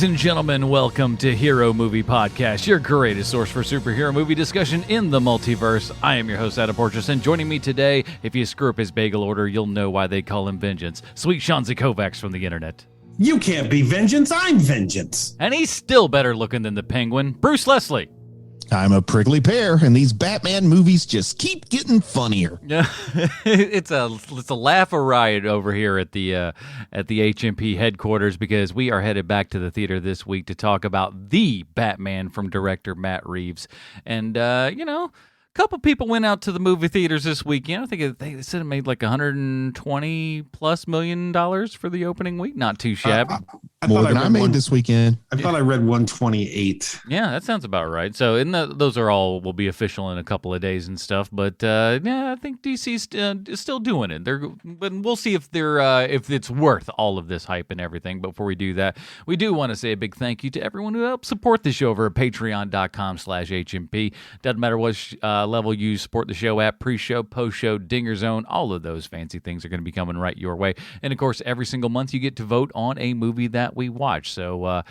Ladies and gentlemen, welcome to Hero Movie Podcast, your greatest source for superhero movie discussion in the multiverse. I am your host, Adam Porteous, and joining me today, if you screw up his bagel order, you'll know why they call him Vengeance. Sweet Shanzi Kovacs from the internet. You can't be Vengeance, I'm Vengeance. And he's still better looking than the Penguin, Bruce Leslie. I'm a prickly pear, and these Batman movies just keep getting funnier. Yeah, it's a laugh a riot over here at the HMP headquarters because we are headed back to the theater this week to talk about the Batman from director Matt Reeves. And a couple people went out to the movie theaters this weekend. I think they said it made like $120+ million for the opening week. Not too shabby. More than I made this weekend. I thought I read 128. Yeah, that sounds about right. So, those are all will be official in a couple of days and stuff. But I think DC's still doing it. But we'll see if if it's worth all of this hype and everything. But before we do that, we do want to say a big thank you to everyone who helped support the show over at Patreon.com/HMP. Doesn't matter what level you support the show at, pre-show, post-show, Dinger Zone, all of those fancy things are going to be coming right your way. And of course, every single month you get to vote on a movie that we watch. So,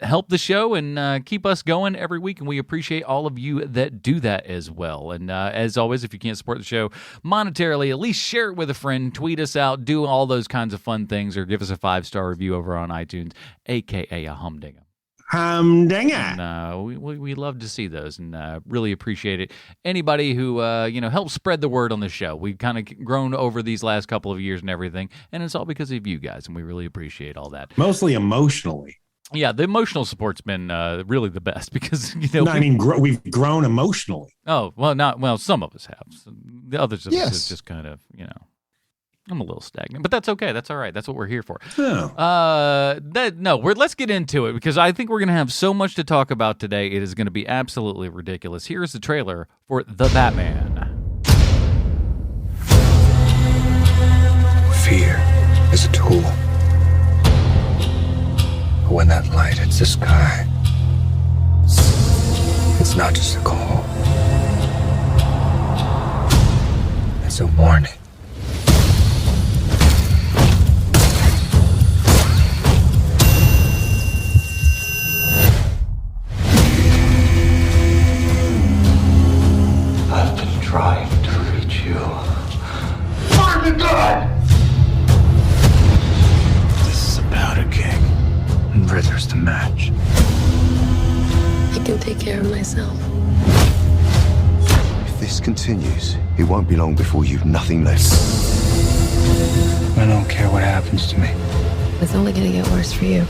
help the show and keep us going every week, and we appreciate all of you that do that as well. And as always, if you can't support the show monetarily, at least share it with a friend, tweet us out, do all those kinds of fun things, or give us a 5-star review over on iTunes, aka a humdinger. Humdinger. And we love to see those and really appreciate it. Anybody who helps spread the word on the show. We've kind of grown over these last couple of years and everything, and it's all because of you guys, and we really appreciate all that. Mostly emotionally. Yeah, the emotional support's been really the best because we've grown emotionally. Oh well, some of us have. The others of us is just kind of I'm a little stagnant, but that's okay. That's all right. That's what we're here for. Oh. Let's get into it because I think we're going to have so much to talk about today. It is going to be absolutely ridiculous. Here's the trailer for The Batman. Fear is a tool. But when that light hits the sky, it's not just a call. It's a warning. I've been trying to reach you. Martin God! This is about a king. And Ritter's the match. I can take care of myself. If this continues, it won't be long before you've nothing left. I don't care what happens to me. It's only gonna get worse for you.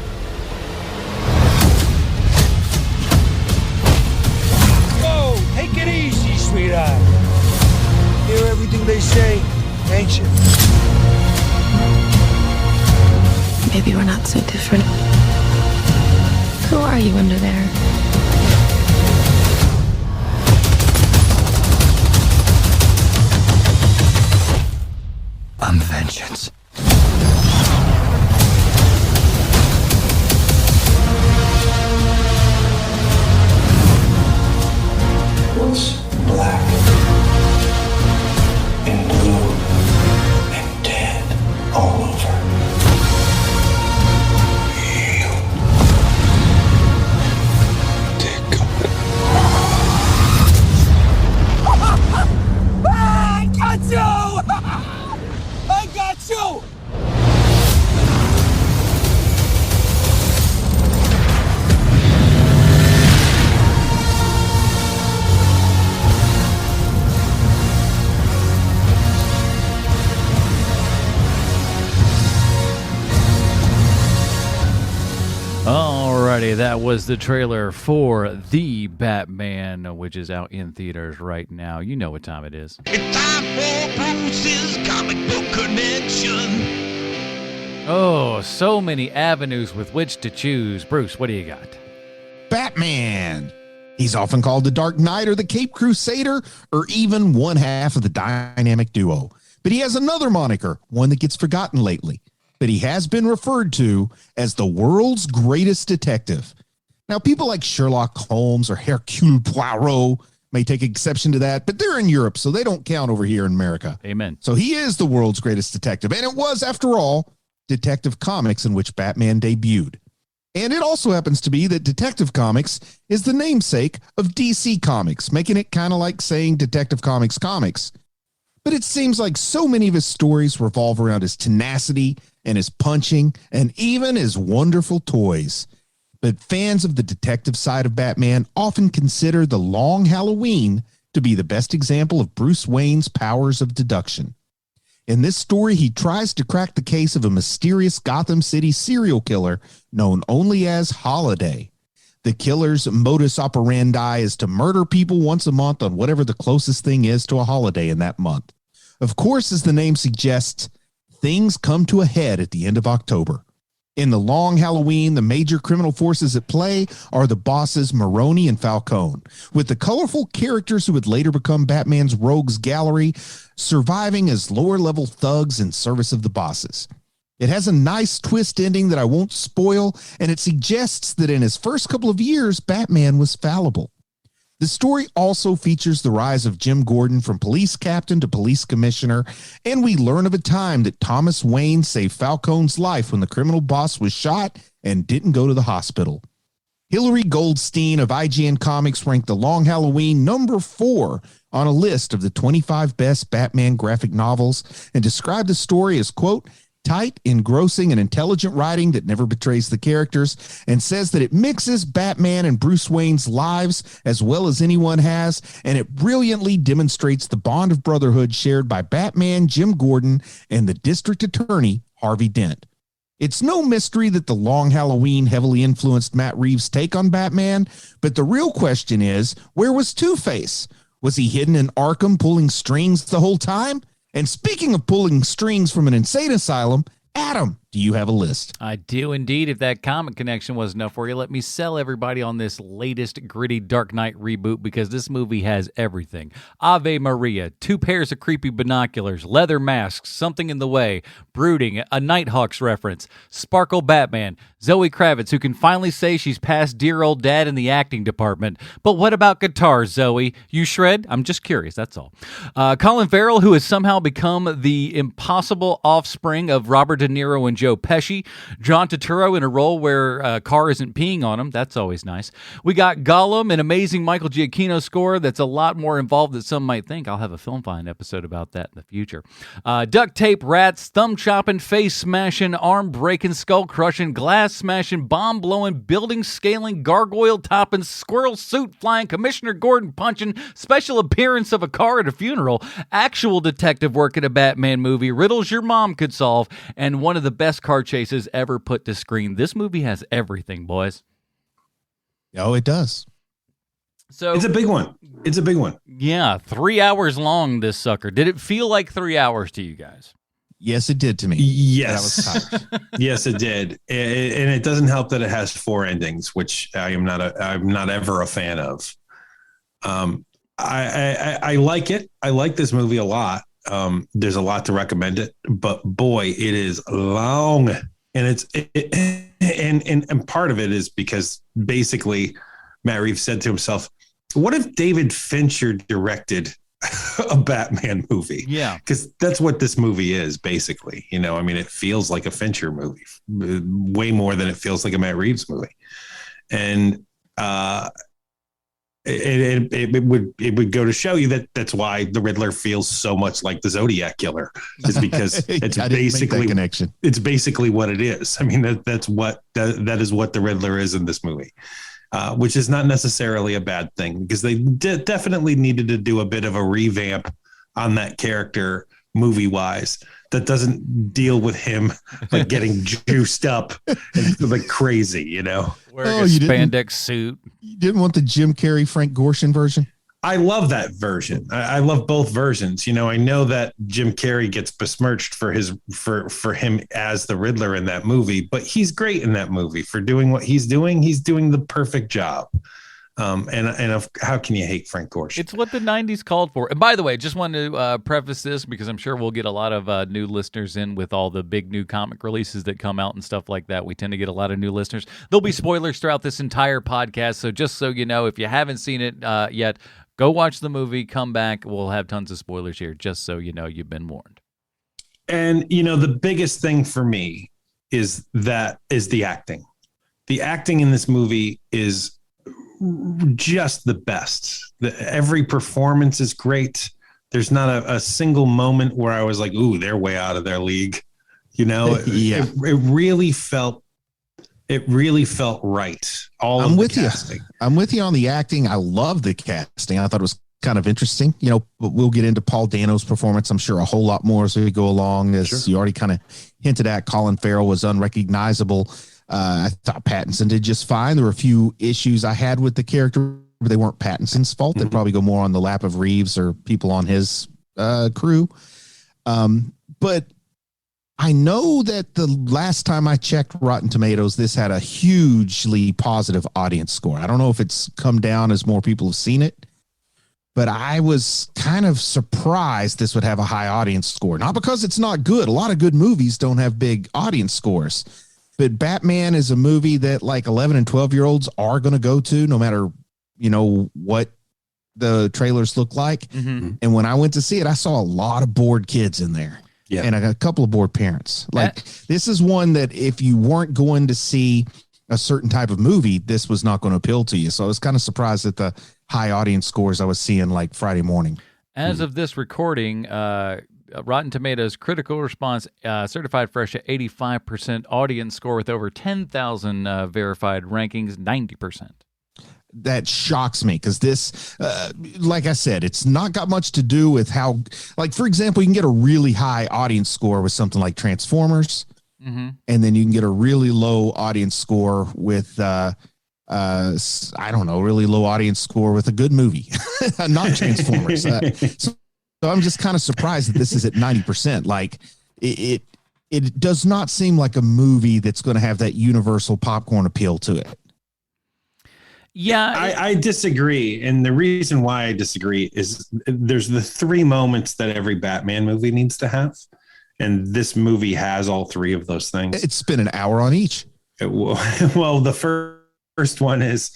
Whoa, take it easy, sweetheart. Hear everything they say, ain't you? Maybe we're not so different. Who are you under there? I'm Vengeance. What's black and blue and dead all over? You. Take it. I got you! I got you! Alrighty, that was the trailer for The Batman, which is out in theaters right now. You know what time it is. It's time for Bruce's Comic Book Connection. Oh, so many avenues with which to choose. Bruce, what do you got? Batman. He's often called the Dark Knight or the Cape Crusader or even one half of the dynamic duo. But he has another moniker, one that gets forgotten lately. But he has been referred to as the world's greatest detective. Now, people like Sherlock Holmes or Hercule Poirot may take exception to that, but they're in Europe, so they don't count over here in America. Amen. So he is the world's greatest detective. And it was, after all, Detective Comics in which Batman debuted. And it also happens to be that Detective Comics is the namesake of DC Comics, making it kind of like saying Detective Comics comics. But it seems like so many of his stories revolve around his tenacity and his punching and even his wonderful toys. But fans of the detective side of Batman often consider The Long Halloween to be the best example of Bruce Wayne's powers of deduction. In this story, he tries to crack the case of a mysterious Gotham City serial killer known only as Holiday. The killer's modus operandi is to murder people once a month on whatever the closest thing is to a holiday in that month. Of course, as the name suggests, things come to a head at the end of October. In The Long Halloween, the major criminal forces at play are the bosses Maroni and Falcone, with the colorful characters who would later become Batman's rogues gallery surviving as lower-level thugs in service of the bosses. It has a nice twist ending that I won't spoil, and it suggests that in his first couple of years, Batman was fallible. The story also features the rise of Jim Gordon from police captain to police commissioner, and we learn of a time that Thomas Wayne saved Falcone's life when the criminal boss was shot and didn't go to the hospital. Hillary Goldstein of IGN Comics ranked The Long Halloween number 4 on a list of the 25 best Batman graphic novels and described the story as, quote, tight, engrossing, and intelligent writing that never betrays the characters, and says that it mixes Batman and Bruce Wayne's lives as well as anyone has, and it brilliantly demonstrates the bond of brotherhood shared by Batman, Jim Gordon, and the district attorney, Harvey Dent. It's no mystery that The Long Halloween heavily influenced Matt Reeves' take on Batman, but the real question is, where was Two-Face? Was he hidden in Arkham pulling strings the whole time? And speaking of pulling strings from an insane asylum, Adam, do you have a list? I do indeed. If that comic connection was enough for you, let me sell everybody on this latest gritty Dark Knight reboot, because this movie has everything. Ave Maria, 2 pairs of creepy binoculars, leather masks, something in the way, brooding, a Nighthawks reference, Sparkle Batman, Zoe Kravitz, who can finally say she's past dear old dad in the acting department. But what about guitars, Zoe? You shred? I'm just curious, that's all. Colin Farrell, who has somehow become the impossible offspring of Robert De Niro and Joe Pesci. John Turturro in a role where a car isn't peeing on him. That's always nice. We got Gollum, an amazing Michael Giacchino score that's a lot more involved than some might think. I'll have a Film Find episode about that in the future. Duct tape rats, thumb chopping, face smashing, arm breaking, skull crushing, glass smashing, bomb blowing, building scaling, gargoyle topping, squirrel suit flying, Commissioner Gordon punching, special appearance of a car at a funeral, actual detective work in a Batman movie, riddles your mom could solve, and one of the best car chases ever put to screen. This movie has everything, boys. Oh, it does. So It's a big one. It's a big one. yeah, 3 hours long, this sucker. Did it feel like 3 hours to you guys? Yes, it did to me. Yes. But I was tired. Yes, it did. And it doesn't help that it has 4 endings, which I'm not ever a fan of. I like it. I like this movie a lot. There's a lot to recommend it, but boy, it is long, and and part of it is because basically Matt Reeves said to himself, what if David Fincher directed a Batman movie? Yeah. Because that's what this movie is, basically. You know, I mean, it feels like a Fincher movie way more than it feels like a Matt Reeves movie. And it would go to show you that that's why the Riddler feels so much like the Zodiac Killer, is because it's basically connection. It's basically what it is. I mean, that is what the Riddler is in this movie, which is not necessarily a bad thing, because they definitely needed to do a bit of a revamp on that character movie wise. That doesn't deal with him like getting juiced up and like crazy, you know. Wearing a spandex suit. You didn't want the Jim Carrey, Frank Gorshin version? I love that version. I love both versions. You know, I know that Jim Carrey gets besmirched for him as the Riddler in that movie, but he's great in that movie for doing what he's doing. He's doing the perfect job. How can you hate Frank Gorshin? It's what the 90s called for. And by the way, just wanted to preface this because I'm sure we'll get a lot of new listeners in with all the big new comic releases that come out and stuff like that. We tend to get a lot of new listeners. There'll be spoilers throughout this entire podcast. So just so you know, if you haven't seen it yet, go watch the movie, come back. We'll have tons of spoilers here, just so you know you've been warned. And, you know, the biggest thing for me is the acting. The acting in this movie is just the best. Every performance is great. There's not a single moment where I was like, ooh, they're way out of their league. Yeah. It really felt right. I'm with you. I'm with you on the acting. I love the casting. I thought it was kind of interesting, but we'll get into Paul Dano's performance, I'm sure, a whole lot more as we go along. As you already kind of hinted at, Colin Farrell was unrecognizable. I thought Pattinson did just fine. There were a few issues I had with the character, but they weren't Pattinson's fault. They probably go more on the lap of Reeves or people on his crew. But I know that the last time I checked Rotten Tomatoes, this had a hugely positive audience score. I don't know if it's come down as more people have seen it, but I was kind of surprised this would have a high audience score. Not because it's not good. A lot of good movies don't have big audience scores. But Batman is a movie that like 11 and 12-year-olds are going to go to no matter, what the trailers look like. Mm-hmm. And when I went to see it, I saw a lot of bored kids in there. Yeah. And a couple of bored parents. This is one that if you weren't going to see a certain type of movie, this was not going to appeal to you. So I was kind of surprised at the high audience scores I was seeing like Friday morning. As of this recording, Rotten Tomatoes critical response certified fresh at 85%, audience score with over 10,000 verified rankings, 90%. That shocks me because this, like I said, it's not got much to do with how, like, for example, you can get a really high audience score with something like Transformers, and then you can get a really low audience score with, really low audience score with a good movie, not Transformers. So I'm just kind of surprised that this is at 90%. Like, it does not seem like a movie that's going to have that universal popcorn appeal to it. Yeah, I disagree. And the reason why I disagree is there's the three moments that every Batman movie needs to have. And this movie has all three of those things. It's been an hour on each. Well, the first one is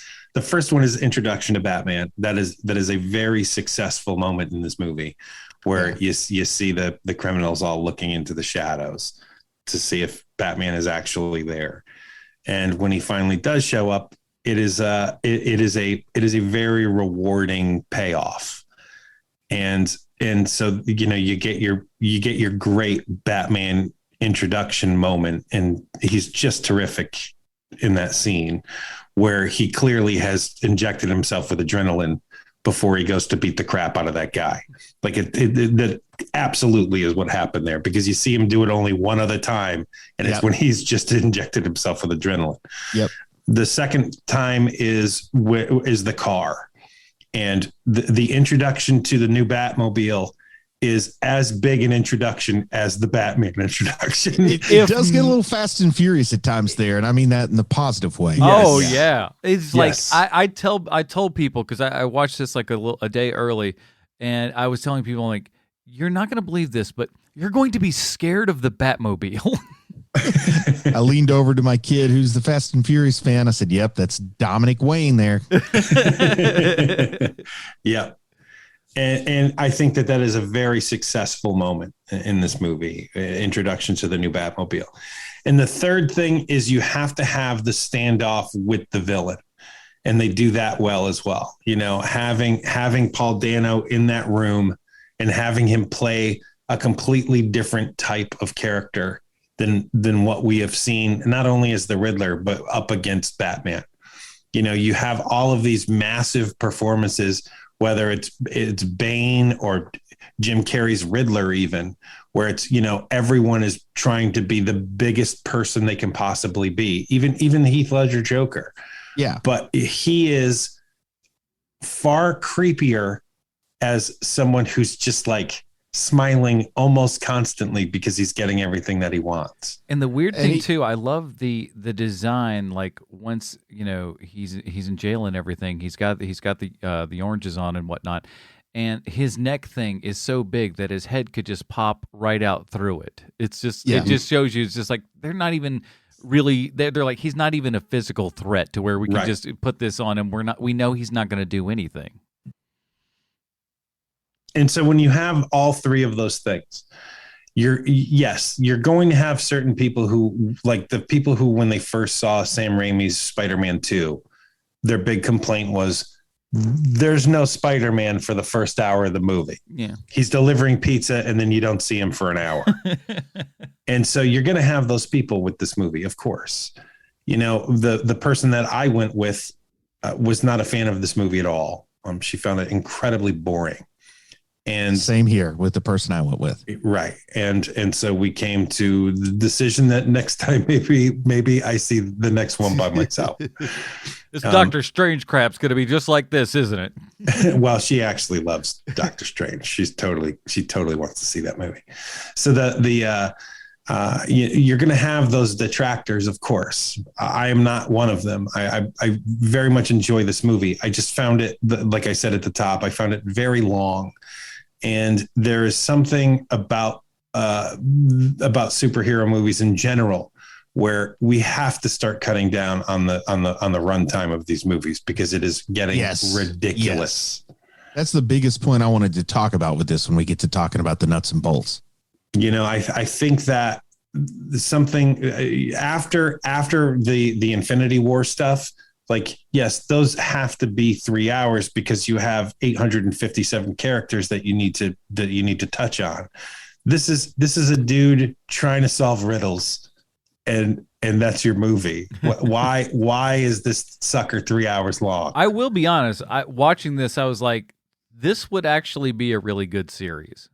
introduction to Batman. That is a very successful moment in this movie where you see the criminals all looking into the shadows to see if Batman is actually there. And when he finally does show up, it is a very rewarding payoff. And so, you get your great Batman introduction moment, and he's just terrific in that scene where he clearly has injected himself with adrenaline before he goes to beat the crap out of that guy. Like that absolutely is what happened there, because you see him do it only one other time, and it's when he's just injected himself with adrenaline. Yep. The second time is the car, and the introduction to the new Batmobile is as big an introduction as the Batman introduction. It does get a little fast and furious at times there, and I mean that in the positive way. Oh yeah, it's like I told people, because I watched this like a day early, and I was telling people, like, you're not going to believe this, but you're going to be scared of the Batmobile. I leaned over to my kid, who's the Fast and Furious fan. I said, "Yep, that's Dominic Wayne there." Yep. And I think that is a very successful moment in this movie, introduction to the new Batmobile. And the third thing is you have to have the standoff with the villain. And they do that well as well. Having Paul Dano in that room and having him play a completely different type of character than what we have seen, not only as the Riddler, but up against Batman. You have all of these massive performances, whether it's Bane or Jim Carrey's Riddler, even, where it's, everyone is trying to be the biggest person they can possibly be, even the Heath Ledger Joker. Yeah. But he is far creepier as someone who's just like smiling almost constantly because he's getting everything that he wants. And the weird thing too, I love the design. Like, once he's in jail and everything, he's got the oranges on and whatnot, and his neck thing is so big that his head could just pop right out through it. It's just it just shows you, it's just like they're not even really, they're like, he's not even a physical threat to where we can just put this on him. We know he's not going to do anything. And so when you have all three of those things, you're going to have certain people who, like the people who, when they first saw Sam Raimi's Spider-Man 2, their big complaint was there's no Spider-Man for the first hour of the movie. Yeah. He's delivering pizza and then you don't see him for an hour. And so you're going to have those people with this movie, of course. You know, the person that I went with was not a fan of this movie at all. She found it incredibly boring. And same here with the person I went with. Right. And so we came to the decision that next time, maybe I see the next one by myself. This Doctor Strange crap's going to be just like this, isn't it? Well, she actually loves Doctor Strange. She totally wants to see that movie. So you're going to have those detractors, of course. I am not one of them. I very much enjoy this movie. I just found it, like I said at the top, I found it very long. And there is something about superhero movies in general where we have to start cutting down on the runtime of these movies because it is getting ridiculous. Yes. That's the biggest point I wanted to talk about with this when we get to talking about the nuts and bolts. You know, I think that something after the Infinity War stuff, like, yes, those have to be 3 hours because you have 857 characters that you need to touch on. This is a dude trying to solve riddles, and that's your movie. Why is this sucker 3 hours long? I will be honest. Watching this, I was like, this would actually be a really good series.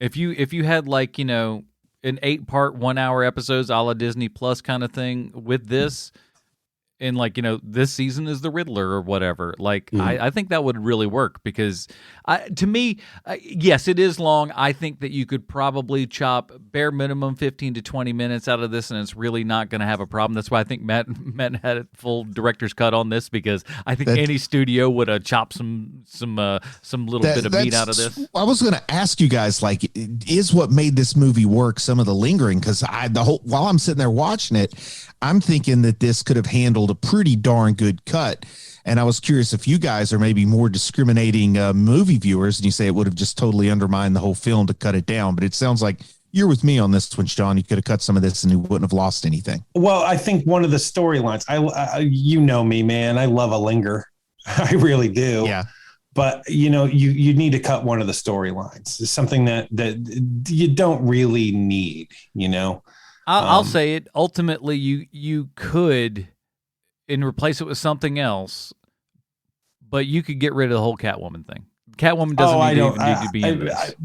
If you had, like, you know, an 8-part 1 hour episodes a la Disney Plus kind of thing with this. And, like, you know, this season is the Riddler or whatever. Like, I think that would really work because, to me, yes, it is long. I think that you could probably chop bare minimum 15 to 20 minutes out of this, and it's really not going to have a problem. That's why I think Matt had a full director's cut on this because I think any studio would have chopped some little bit of meat out of this. I was going to ask you guys, like, is what made this movie work some of the lingering? Because while I'm sitting there watching it, I'm thinking that this could have handled a pretty darn good cut. And I was curious if you guys are maybe more discriminating movie viewers and you say it would have just totally undermined the whole film to cut it down. But it sounds like you're with me on this one, Sean. You could have cut some of this and you wouldn't have lost anything. Well, I think one of the storylines, you know me, man, I love a linger. I really do. Yeah. But, you know, you need to cut one of the storylines. It's something that you don't really need, you know. I'll say it. Ultimately, you could and replace it with something else, but you could get rid of the whole Catwoman thing. Catwoman doesn't need to be in this.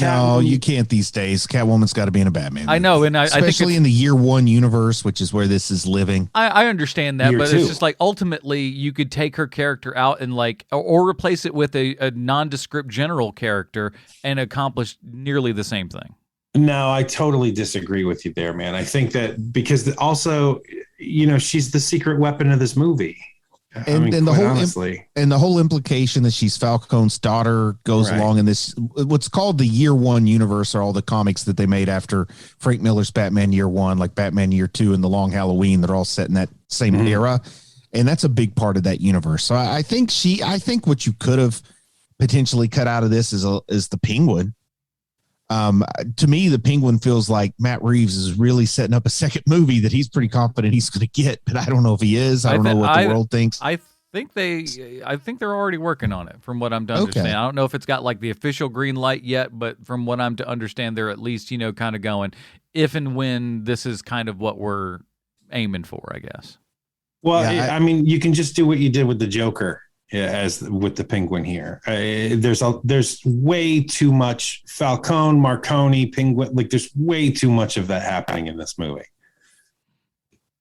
No, you can't these days. Catwoman's got to be in a Batman movie. I know, and especially I think in the Year One universe, which is where this is living. I understand that, but two. It's just like ultimately you could take her character out and like or replace it with a nondescript general character and accomplish nearly the same thing. No, I totally disagree with you there, man. I think that because also, you know, she's the secret weapon of this movie. And the whole implication that she's Falcone's daughter goes along in this, what's called the Year One universe, are all the comics that they made after Frank Miller's Batman Year One, like Batman Year Two and The Long Halloween, that are all set in that same era. And that's a big part of that universe. So I think what you could have potentially cut out of this is the Penguin. To me, the Penguin feels like Matt Reeves is really setting up a second movie that he's pretty confident he's going to get, but I don't know if he is. I don't know what the world thinks. I think they're already working on it from what I'm to understand. I don't know if it's got like the official green light yet, but from what I'm to understand, they're at least, you know, kind of going if and when this is kind of what we're aiming for, I guess. Well, yeah, I mean, you can just do what you did with the Joker. As with the Penguin here, there's way too much Falcone, Marconi, Penguin. Like there's way too much of that happening in this movie.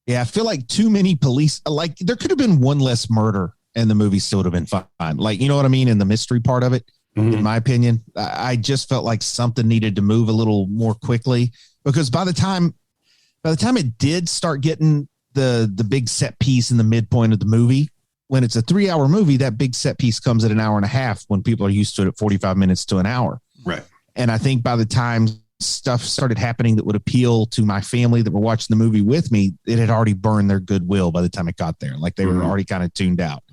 Yeah, I feel like too many police. Like there could have been one less murder, and the movie still would have been fine. Like, you know what I mean? In the mystery part of it, in my opinion, I just felt like something needed to move a little more quickly because by the time it did start getting the big set piece in the midpoint of the movie. When it's a 3-hour movie, that big set piece comes at an hour and a half when people are used to it at 45 minutes to an hour. Right. And I think by the time stuff started happening that would appeal to my family that were watching the movie with me, it had already burned their goodwill by the time it got there. Like they were already kind of tuned out.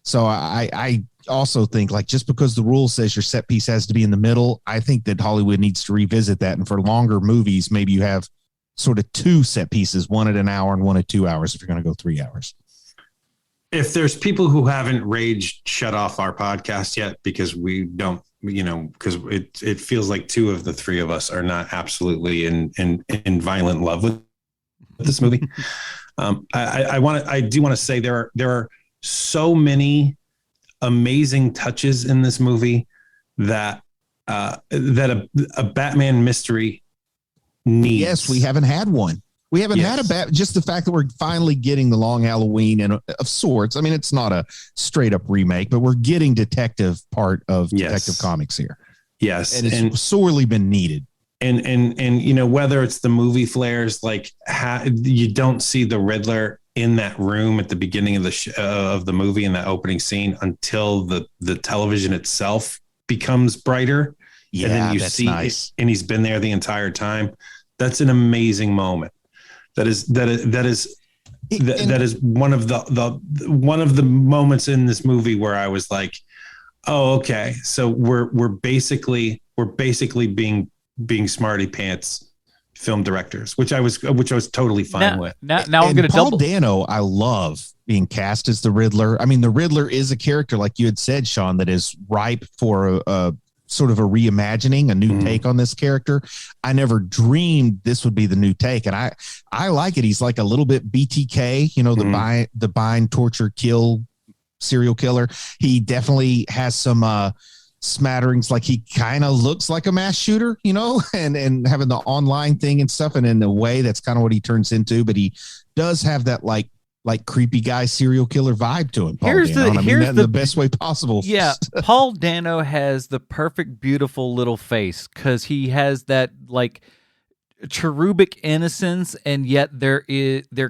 So I also think, like, just because the rule says your set piece has to be in the middle, I think that Hollywood needs to revisit that. And for longer movies, maybe you have sort of two set pieces, one at an hour and one at 2 hours if you're going to go 3 hours. If there's people who haven't rage shut off our podcast yet because we don't, because it feels like two of the three of us are not absolutely in violent love with this movie. I do want to say there are so many amazing touches in this movie that a Batman mystery needs. Yes, we haven't had one. We haven't had just the fact that we're finally getting the Long Halloween and of sorts. I mean, it's not a straight up remake, but we're getting detective part of Detective Comics here. Yes. And it's sorely been needed. And whether it's the movie flares, like you don't see the Riddler in that room at the beginning of the movie in that opening scene until the television itself becomes brighter. Yeah, and then you that's see nice. And he's been there the entire time. That's an amazing moment. That is one of the moments in this movie where I was like, oh, okay. So we're basically being smarty pants film directors, which I was totally fine with. Now I'm going to Paul Dano, I love being cast as the Riddler. I mean, the Riddler is a character, like you had said, Sean, that is ripe for a sort of a reimagining, a new take on this character. I never dreamed this would be the new take. And I like it. He's like a little bit BTK, the bind, torture, kill serial killer. He definitely has some smatterings, like he kind of looks like a mass shooter, and having the online thing and stuff. And in a way, that's kind of what he turns into. But he does have that like creepy guy serial killer vibe to him. Here's the best way possible. Yeah, Paul Dano has the perfect, beautiful little face because he has that like cherubic innocence, and yet there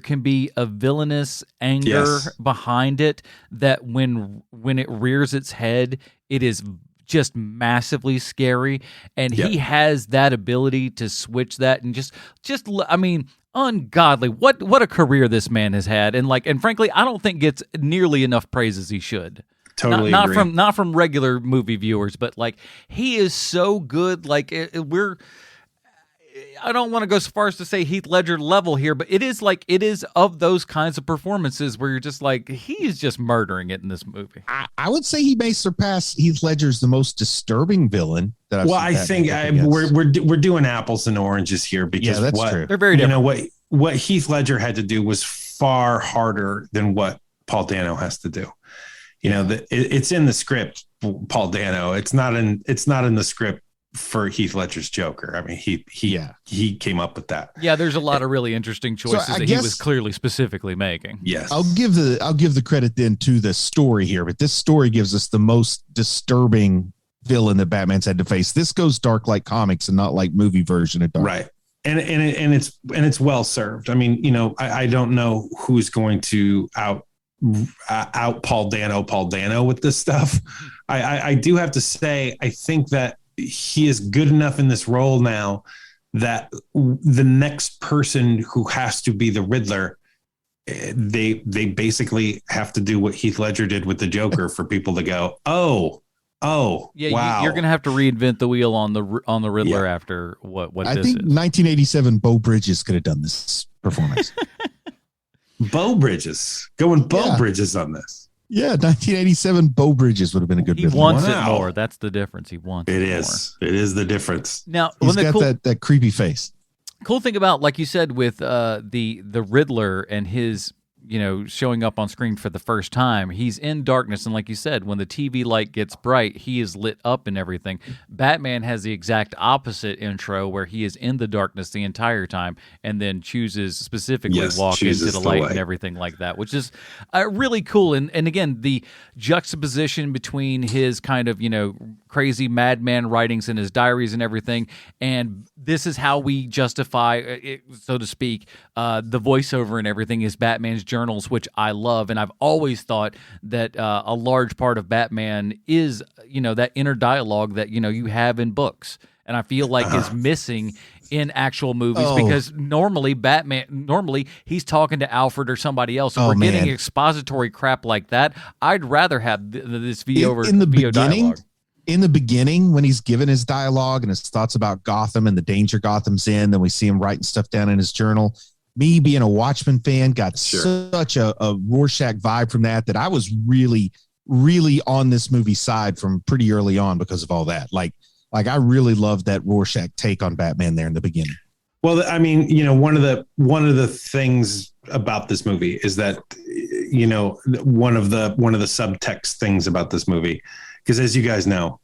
can be a villainous anger behind it that when it rears its head, it is just massively scary, and he has that ability to switch that and just I mean, ungodly what a career this man has had, and frankly I don't think gets nearly enough praise as he should. Totally not from regular movie viewers, but like he is so good. Like I don't want to go so far as to say Heath Ledger level here, but it is of those kinds of performances where you're just like, he is just murdering it in this movie. I would say he may surpass Heath Ledger's the most disturbing villain that I've seen. I think we're doing apples and oranges here because that's true. They're very different. What Heath Ledger had to do was far harder than what Paul Dano has to do. It's in the script, Paul Dano. It's not in the script for Heath Ledger's Joker. I mean, he came up with that. Yeah, there's a lot of really interesting choices that he was clearly specifically making. Yes. I'll give the credit then to the story here, but this story gives us the most disturbing villain that Batman's had to face. This goes dark like comics and not like movie version of dark. Right. And it's well served. I mean, I don't know who's going to out Paul Dano with this stuff. I do have to say, I think that he is good enough in this role now that the next person who has to be the Riddler, they basically have to do what Heath Ledger did with the Joker for people to go, yeah, wow. You're gonna have to reinvent the wheel on the Riddler after what I this think is. 1987 Beau Bridges could have done this performance. Beau Bridges Bridges on this. Yeah, 1987 Beau Bridges would have been a good He villain. wants it more. That's the difference. He wants it more. It is the difference. Now, He's got that creepy face. Cool thing about, like you said, with the Riddler and his showing up on screen for the first time, he's in darkness, and like you said, when the TV light gets bright, he is lit up and everything. Batman has the exact opposite intro where he is in the darkness the entire time and then chooses specifically walk into the light and everything like that, which is really cool. And again, the juxtaposition between his kind of crazy madman writings in his diaries and everything, and this is how we justify it, so to speak, the voiceover and everything is Batman's journals, which I love, and I've always thought that a large part of Batman is that inner dialogue that you have in books, and I feel like is missing in actual movies because normally he's talking to Alfred or somebody else. If we're getting expository crap like that, I'd rather have this VO dialogue. In the beginning, when he's given his dialogue and his thoughts about Gotham and the danger Gotham's in, then we see him writing stuff down in his journal. Me being a Watchmen fan got such a Rorschach vibe from that I was really, really on this movie's side from pretty early on because of all that. Like I really loved that Rorschach take on Batman there in the beginning. Well, I mean, one of the things about this movie is that, one of the subtext things about this movie, because as you guys know,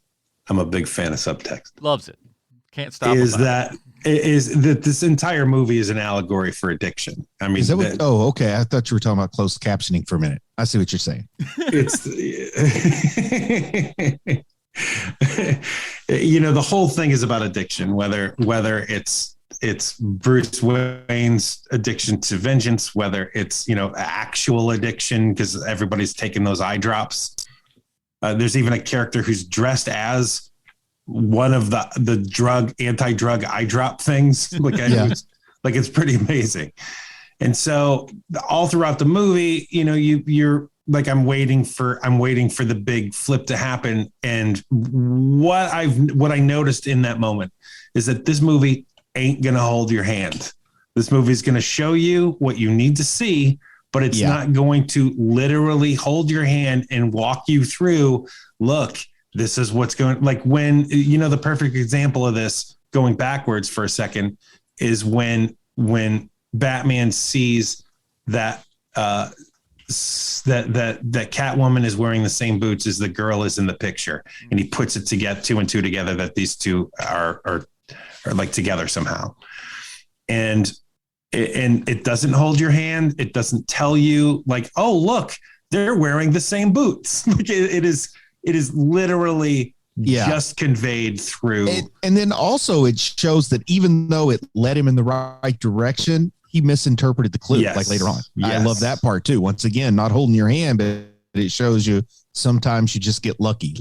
I'm a big fan of subtext. Loves it. Can't stop. Is that this entire movie is an allegory for addiction. I mean, okay. I thought you were talking about closed captioning for a minute. I see what you're saying. It's the whole thing is about addiction, whether it's Bruce Wayne's addiction to vengeance, whether it's actual addiction because everybody's taking those eye drops. There's even a character who's dressed as one of the anti-drug eye drop things. It's pretty amazing. And so all throughout the movie, you're like, I'm waiting for the big flip to happen. And what I noticed in that moment is that this movie ain't going to hold your hand. This movie is going to show you what you need to see, but it's not going to literally hold your hand and walk you through. Look, this is what's going, like when, the perfect example of this going backwards for a second is when Batman sees that Catwoman is wearing the same boots as the girl is in the picture, and he puts it together, two and two together, that these two are like together somehow. And it doesn't hold your hand. It doesn't tell you like, oh, look, they're wearing the same boots. Like it is literally just conveyed through. And then also it shows that even though it led him in the right direction, he misinterpreted the clue like later on. Yes. I love that part too. Once again, not holding your hand, but it shows you sometimes you just get lucky.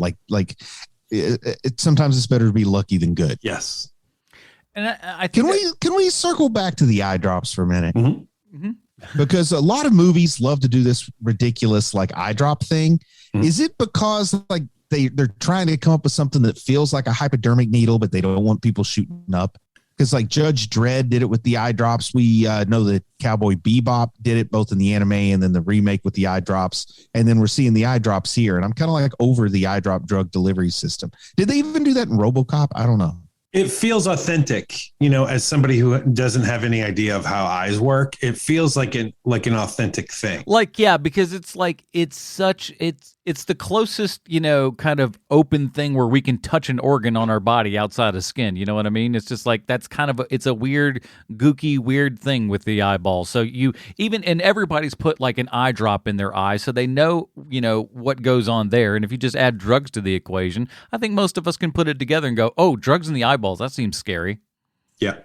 Sometimes it's better to be lucky than good. Yes. And I think can we circle back to the eye drops for a minute? Mm-hmm. Mm-hmm. Because a lot of movies love to do this ridiculous like eye drop thing. Mm-hmm. Is it because like they're trying to come up with something that feels like a hypodermic needle, but they don't want people shooting up? Because like Judge Dredd did it with the eye drops. We know that Cowboy Bebop did it both in the anime and then the remake with the eye drops. And then we're seeing the eye drops here. And I'm kind of like over the eye drop drug delivery system. Did they even do that in RoboCop? I don't know. It feels authentic, as somebody who doesn't have any idea of how eyes work. It feels like an authentic thing. Because it's like it's the closest, kind of open thing where we can touch an organ on our body outside of skin. You know what I mean? It's just like that's kind of it's a weird, gooky, weird thing with the eyeball. So and everybody's put like an eye drop in their eye, so they know what goes on there. And if you just add drugs to the equation, I think most of us can put it together and go, oh, drugs in the eyeballs. That seems scary. Yeah.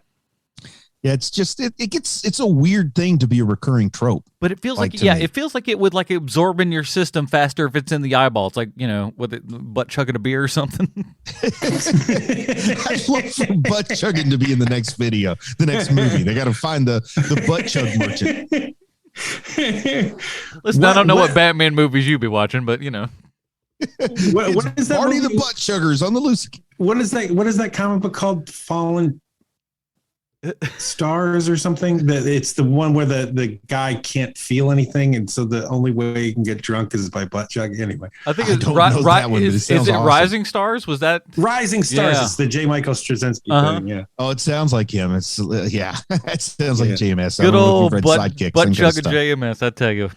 Yeah, it's just it's a weird thing to be a recurring trope. But it feels it feels like it would like absorb in your system faster if it's in the eyeball. It's like, with it butt chugging a beer or something. I'd love for butt chugging to be in the next movie. They got to find the butt chug merchant. Listen, I don't know what Batman movies you be watching, but what is that Marty movie? The Butt Chuggers on the loose. What is that comic book called? Fallen Stars or something? It's the one where the guy can't feel anything, and so the only way he can get drunk is by butt chugging. Anyway, I think it's is it awesome. Rising Stars? Was that Rising Stars? Yeah. It's the J. Michael Straczynski thing. Yeah. Oh, it sounds like him. It's it sounds like JMS. Good old butt chugging JMS. I tell you.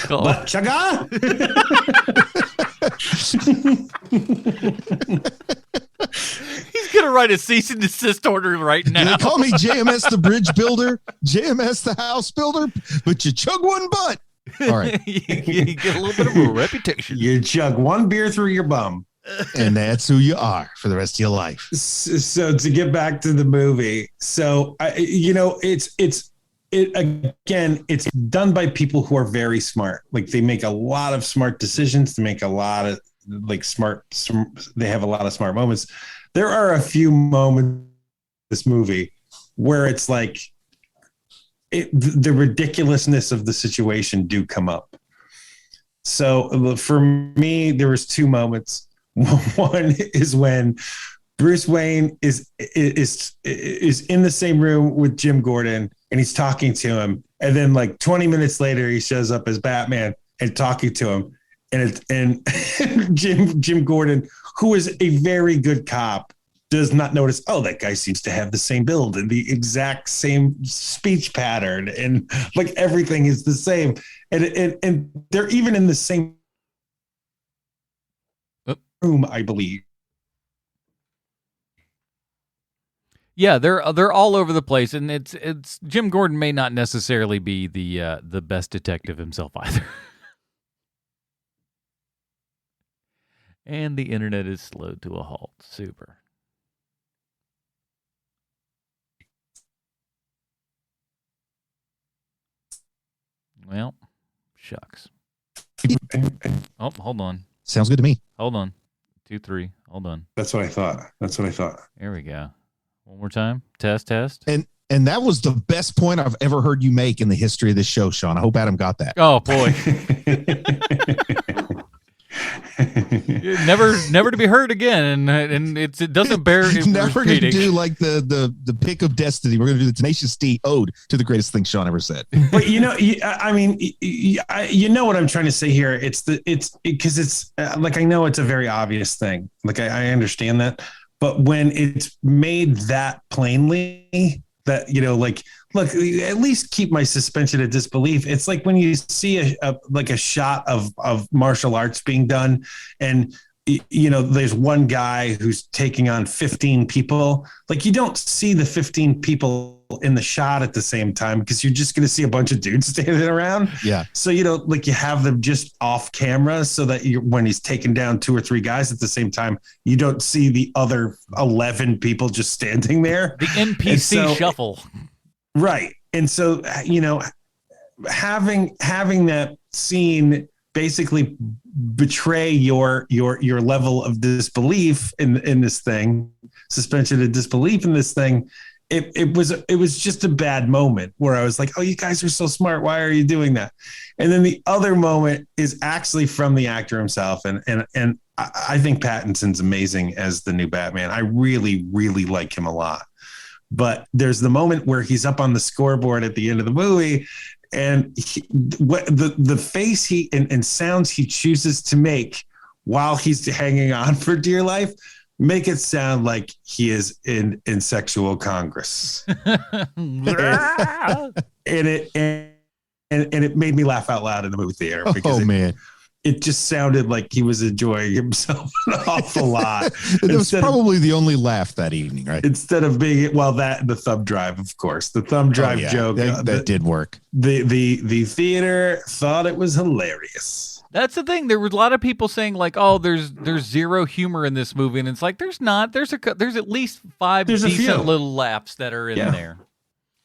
Butt chugga. He's gonna write a cease and desist order right now. They call me JMS the Bridge Builder, JMS the House Builder, but you chug one butt. All right, you get a little bit of a reputation. You chug one beer through your bum, and that's who you are for the rest of your life. So to get back to the movie, it's done by people who are very smart. Like they make a lot of smart decisions, to make a lot of like they have a lot of smart moments. There are a few moments in this movie where it's like the ridiculousness of the situation do come up. So for me, there was two moments. One is when Bruce Wayne is in the same room with Jim Gordon and he's talking to him, and then like 20 minutes later he shows up as Batman and talking to him, and Jim Gordon, who is a very good cop, does not notice, oh, that guy seems to have the same build and the exact same speech pattern, and like everything is the same, and they're even in the same room, I believe. Yeah, they're all over the place, and it's Jim Gordon may not necessarily be the best detective himself either. And the internet is slowed to a halt. Super. Well, shucks. Oh, hold on. Sounds good to me. Hold on. 2, 3. Hold on. That's what I thought. There we go. One more time. Test. And that was the best point I've ever heard you make in the history of this show, Sean. I hope Adam got that. Oh boy. never to be heard again, and it doesn't bear never going to repeating. do like the pick of destiny. We're going to do the Tenacious D ode to the greatest thing Sean ever said. But I mean, you know what I'm trying to say here. It's because it's like, I know it's a very obvious thing. Like I understand that, but when it's made that plainly, that, you know, like, look, at least keep my suspension of disbelief. It's like when you see a shot of martial arts being done, and you know, there's one guy who's taking on 15 people. Like, you don't see the 15 people in the shot at the same time, because you're just going to see a bunch of dudes standing around. Yeah. So, you know, like, you have them just off camera so that when he's taking down 2 or 3 guys at the same time, you don't see the other 11 people just standing there. The NPC shuffle. Right. And so, you know, having that scene basically betray your level of disbelief in this thing, suspension of disbelief in this thing, it was just a bad moment where I was like, oh, you guys are so smart, why are you doing that? And then the other moment is actually from the actor himself, and I think Pattinson's amazing as the new Batman. I really, really like him a lot. But there's the moment where he's up on the scoreboard at the end of the movie, and the face and sounds he chooses to make while he's hanging on for dear life make it sound like he is in sexual congress. and it made me laugh out loud in the movie theater, because it just sounded like he was enjoying himself an awful lot. It was probably the only laugh that evening, right? Instead of being, well, the thumb drive, of course, the thumb drive joke that did work. The theater thought it was hilarious. That's the thing. There was a lot of people saying like, "Oh, there's zero humor in this movie," and it's like there's not. There's at least 5 decent little laughs that are in there.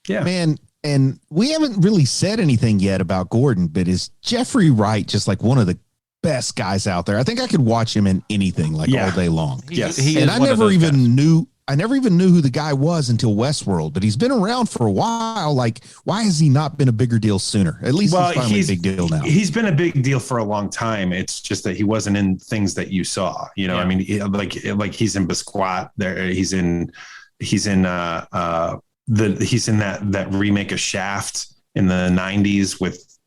Yeah, man. And we haven't really said anything yet about Gordon, but is Jeffrey Wright just like one of the best guys out there? I think I could watch him in anything all day long. Yes. And I never even knew who the guy was until Westworld, but he's been around for a while. Like, why has he not been a bigger deal sooner? At least he's finally a big deal now. He's been a big deal for a long time. It's just that he wasn't in things that you saw, you know. I mean, like he's in Bisquat there. He's in that remake of Shaft in the 90s with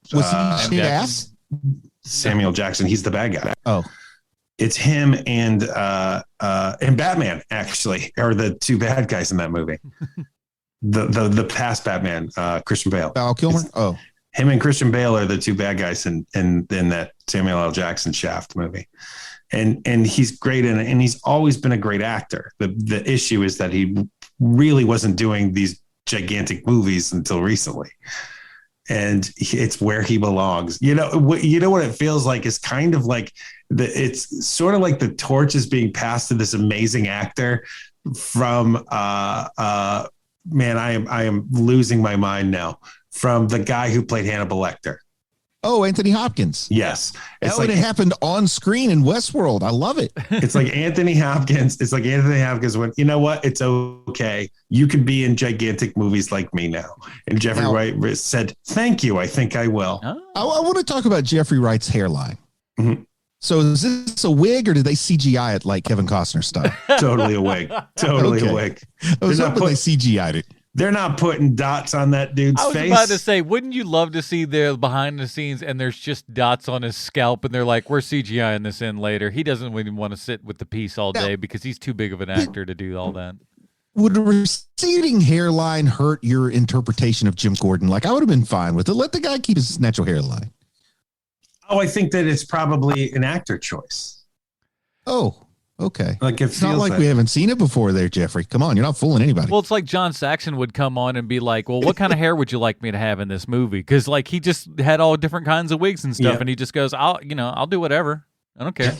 Samuel Jackson. He's the bad guy. Oh, it's him and Batman actually are the 2 bad guys in that movie. the past Batman, Christian Bale. Val Kilmer. Him and Christian Bale are the 2 bad guys in that Samuel L. Jackson Shaft movie. And he's great in it, and he's always been a great actor. The issue is that he really wasn't doing these gigantic movies until recently. And it's where he belongs. You know what it feels like is kind of like it's sort of like the torch is being passed to this amazing actor from man, I am losing my mind now, from the guy who played Hannibal Lecter. Oh, Anthony Hopkins. Yes. It's It happened on screen in Westworld. I love it. It's like Anthony Hopkins. It's like Anthony Hopkins went, you know what? It's okay. You could be in gigantic movies like me now. And Jeffrey Wright said, thank you. I think I will. I want to talk about Jeffrey Wright's hairline. Mm-hmm. So is this a wig or did they CGI it like Kevin Costner style? Totally a wig. Totally a wig. I was hoping they CGI'd it. They're not putting dots on that dude's face. I was about to say, wouldn't you love to see the behind the scenes and there's just dots on his scalp and they're like, we're CGIing this in later. He doesn't even want to sit with the piece all day because he's too big of an actor to do all that. Would a receding hairline hurt your interpretation of Jim Gordon? Like, I would have been fine with it. Let the guy keep his natural hairline. Oh, I think that it's probably an actor choice. Oh, okay. Like it's not like we haven't seen it before there, Jeffrey. Come on, you're not fooling anybody. Well, it's like John Saxon would come on and be like, well, what kind of hair would you like me to have in this movie? Because like he just had all different kinds of wigs and stuff, and he just goes, I'll do whatever. I don't care.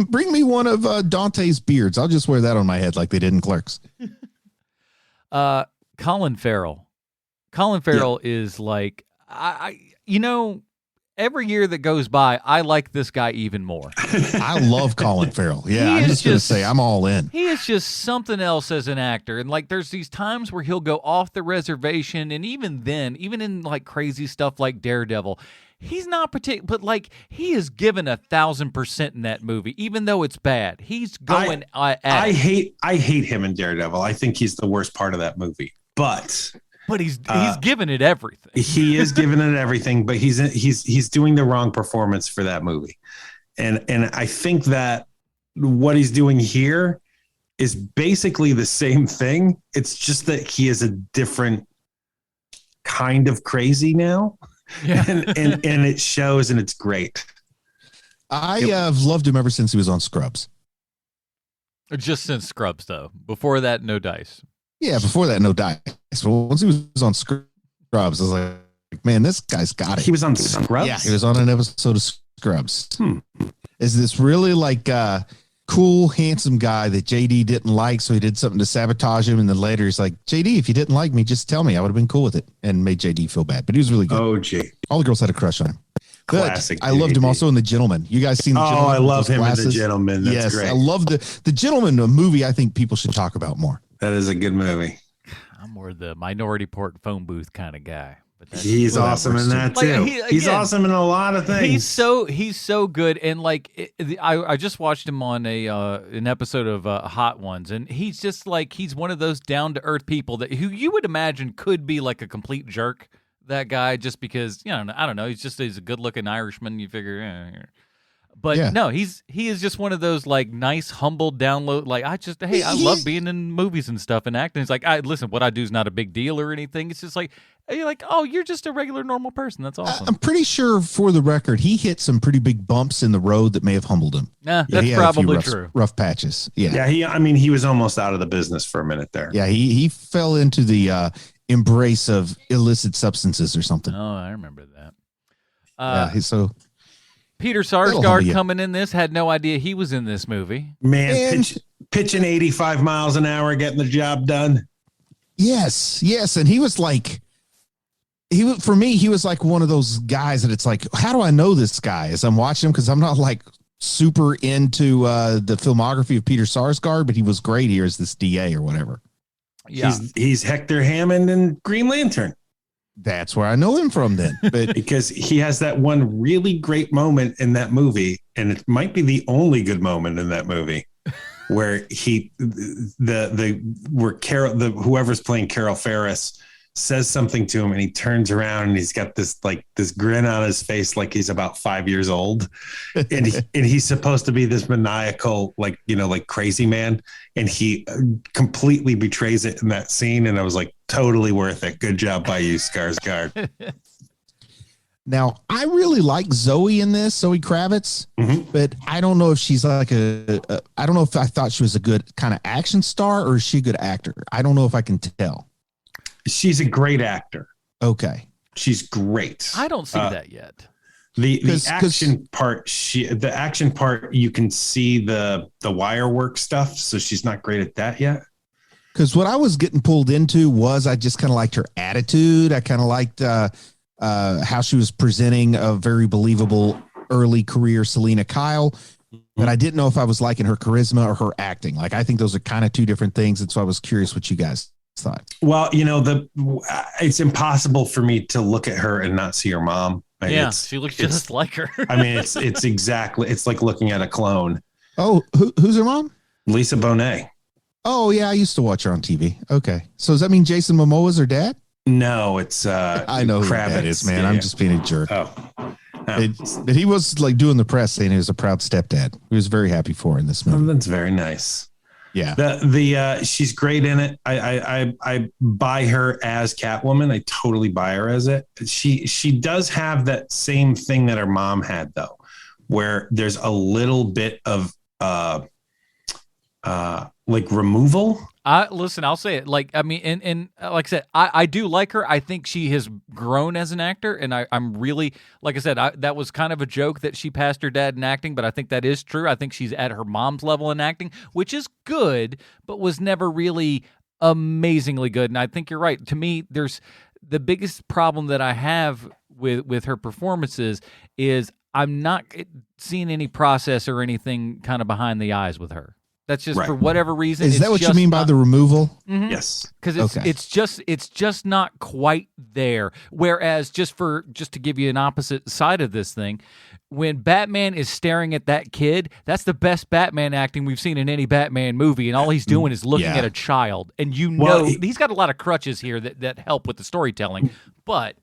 bring me one of Dante's beards. I'll just wear that on my head like they did in Clerks. Colin Farrell. Colin Farrell is like, every year that goes by, I like this guy even more. I love Colin Farrell. Yeah, I'm just going to say I'm all in. He is just something else as an actor. And like there's these times where he'll go off the reservation. And even then, even in like crazy stuff like Daredevil, he's not particular, but like he is given 1,000% in that movie, even though it's bad. He's going at I hate him in Daredevil. I think he's the worst part of that movie. But he's given it everything. He is giving it everything, but he's doing the wrong performance for that movie. And I think that what he's doing here is basically the same thing. It's just that he is a different kind of crazy now. Yeah. and it shows and it's great. I have loved him ever since he was on Scrubs. Just since Scrubs, though. Before that, no dice. Yeah, before that, no dice. Well, once he was on Scrubs, I was like, man, this guy's got it. He was on Scrubs? Yeah, he was on an episode of Scrubs. Is this really like cool, handsome guy that JD didn't like, so he did something to sabotage him, and then later he's like, JD, if you didn't like me, just tell me. I would have been cool with it, and made JD feel bad. But he was really good. Oh, gee. All the girls had a crush on him. Classic. I loved him also in The Gentleman. You guys seen The Gentleman? Oh, I love him in The Gentleman. That's yes, great. I love The Gentleman, a movie I think people should talk about more. That is a good movie. I'm more the Minority Report phone booth kind of guy. But he's awesome in that too. He's awesome in a lot of things. He's so good, and like I just watched him on an episode of Hot Ones, and he's just like he's one of those down to earth people that who you would imagine could be like a complete jerk. That guy, just because I don't know, he's a good looking Irishman. You figure, but no, he is just one of those like nice, humble, download. Like I love being in movies and stuff and acting. It's like listen, what I do is not a big deal or anything. It's just like. You're like, oh, you're just a regular, normal person. That's awesome. I'm pretty sure, for the record, he hit some pretty big bumps in the road that may have humbled him. Yeah, that's probably true. Rough patches. Yeah. Yeah. He was almost out of the business for a minute there. Yeah. He fell into the embrace of illicit substances or something. Oh, I remember that. So Peter Sarsgaard coming in this, had no idea he was in this movie. Man, pitching 85 miles an hour, getting the job done. Yes. And he was like, for me, he was like one of those guys that it's like, how do I know this guy as I'm watching him? Because I'm not like super into the filmography of Peter Sarsgaard, but he was great here as this DA or whatever. Yeah, he's Hector Hammond in Green Lantern. That's where I know him from then. But because he has that one really great moment in that movie, and it might be the only good moment in that movie, where whoever's playing Carol Ferris says something to him, and he turns around and he's got this grin on his face like he's about 5 years old, and he's supposed to be this maniacal like crazy man, and he completely betrays it in that scene. And I was like, totally worth it. Good job by you, Skarsgård. Now, I really like Zoe in this, Zoe Kravitz, but I don't know if she's like I don't know if I thought she was a good kind of action star or is she a good actor. I don't know if I can tell. She's a great actor. Okay. She's great. I don't see that yet. The action part, you can see the wire work stuff. So she's not great at that yet. Because what I was getting pulled into was I just kind of liked her attitude. I kind of liked how she was presenting a very believable early career Selena Kyle. But I didn't know if I was liking her charisma or her acting. Like, I think those are kind of two different things. And so I was curious what you guys thought. Well, it's impossible for me to look at her and not see her mom. Yeah, she looks just like her. I mean, it's like looking at a clone. Oh, who's her mom? Lisa Bonet. Oh, yeah, I used to watch her on TV. Okay. So does that mean Jason Momoa's her dad? No, it's I know who Kravitz. that is, man. Yeah. I'm just being a jerk. Oh. But he was like doing the press saying he was a proud stepdad. He was very happy for her in this movie. That's very nice. Yeah. She's great in it. I buy her as Catwoman. I totally buy her as it. She does have that same thing that her mom had, though, where there's a little bit of like removal. Listen, I'll say it. Like, I mean, and like I said, I do like her. I think she has grown as an actor, and I'm really, like I said, that was kind of a joke that she passed her dad in acting, but I think that is true. I think she's at her mom's level in acting, which is good, but was never really amazingly good. And I think you're right. To me, there's the biggest problem that I have with her performances is I'm not seeing any process or anything kind of behind the eyes with her. That's just for whatever reason. Is that what you mean by the removal? Mm-hmm. Yes, because it's just not quite there. Whereas just to give you an opposite side of this thing, when Batman is staring at that kid, that's the best Batman acting we've seen in any Batman movie, and all he's doing is looking at a child. And he's got a lot of crutches here that help with the storytelling, but.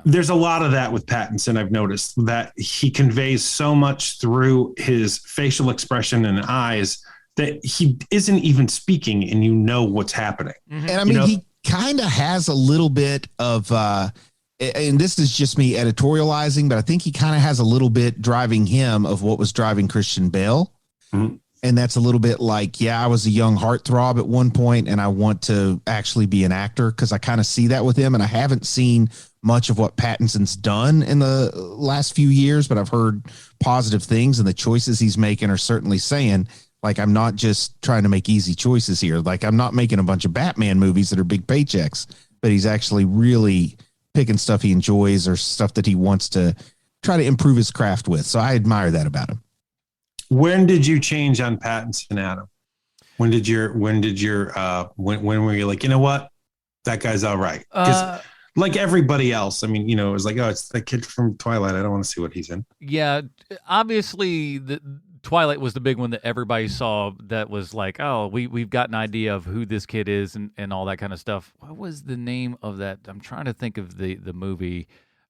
There's a lot of that with Pattinson. I've noticed that he conveys so much through his facial expression and eyes that he isn't even speaking, and what's happening. Mm-hmm. And I mean, he kind of has a little bit of, and this is just me editorializing, but I think he kind of has a little bit driving him of what was driving Christian Bale. Mm-hmm. And that's a little bit like, I was a young heartthrob at one point, and I want to actually be an actor, because I kind of see that with him. And I haven't seen much of what Pattinson's done in the last few years, but I've heard positive things, and the choices he's making are certainly saying, like, I'm not just trying to make easy choices here. Like, I'm not making a bunch of Batman movies that are big paychecks, but he's actually really picking stuff he enjoys or stuff that he wants to try to improve his craft with. So I admire that about him. When did you change on Pattinson, Adam? When were you like, you know what? That guy's all right. Because like everybody else, I mean, it was like, oh, it's that kid from Twilight. I don't want to see what he's in. Yeah, obviously Twilight was the big one that everybody saw that was like, oh, we've got an idea of who this kid is and all that kind of stuff. What was the name of that? I'm trying to think of the movie.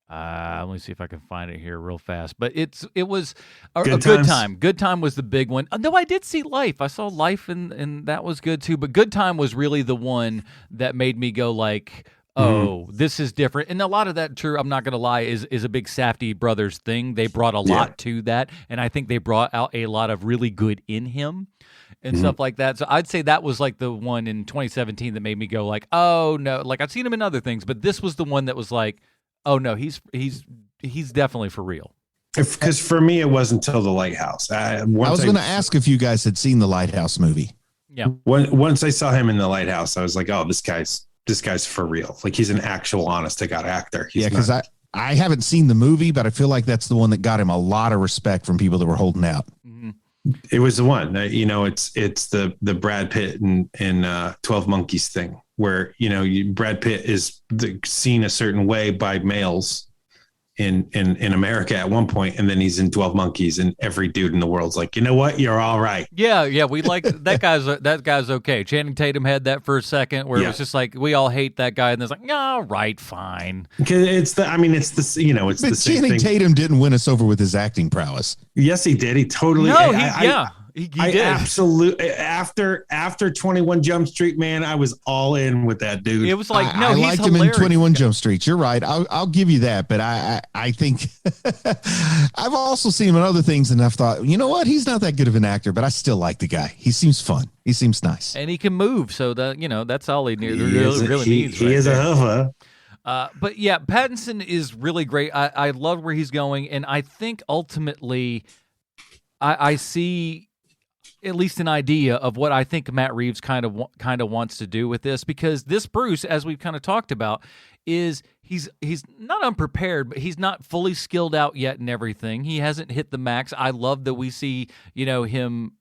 Let me see if I can find it here real fast. But it was a good time. Good Time was the big one. No, I did see Life. I saw Life, and that was good too. But Good Time was really the one that made me go like, oh, this is different. And a lot of that, true, I'm not going to lie, is a big Safdie brothers thing. They brought a lot to that, and I think they brought out a lot of really good in him and stuff like that. So I'd say that was like the one in 2017 that made me go like, oh, no. Like, I've seen him in other things, but this was the one that was like, oh, no, he's definitely for real. Because for me, it wasn't until The Lighthouse. I was going to ask if you guys had seen the Lighthouse movie. Yeah. Once I saw him in The Lighthouse, I was like, oh, this guy's for real. Like, he's an actual honest to God actor. Because I haven't seen the movie, but I feel like that's the one that got him a lot of respect from people that were holding out. Mm-hmm. It was the one that, it's the Brad Pitt in 12 Monkeys thing where, Brad Pitt is seen a certain way by males in America at one point, and then he's in 12 Monkeys, and every dude in the world's like, you know what, you're all right. Yeah, we like that guy's okay. Channing Tatum had that for a second where it was just like we all hate that guy, and there's like, all right, fine. Because it's the same Channing thing. Tatum didn't win us over with his acting prowess. Yes, he did. He totally. He did. Absolutely. After 21 Jump Street, man, I was all in with that dude. It was like, I he's liked hilarious. him in 21 Jump Street. You're right. I'll give you that. But I think I've also seen him in other things, and I've thought, you know what? He's not that good of an actor, but I still like the guy. He seems fun. He seems nice. And he can move. So that's all he really needs. He is a huffer. But yeah, Pattinson is really great. I love where he's going. And I think ultimately I see at least an idea of what I think Matt Reeves kind of wants to do with this, because this Bruce, as we've kind of talked about, he's he's not unprepared, but he's not fully skilled out yet in everything. He hasn't hit the max. I love that we see, him,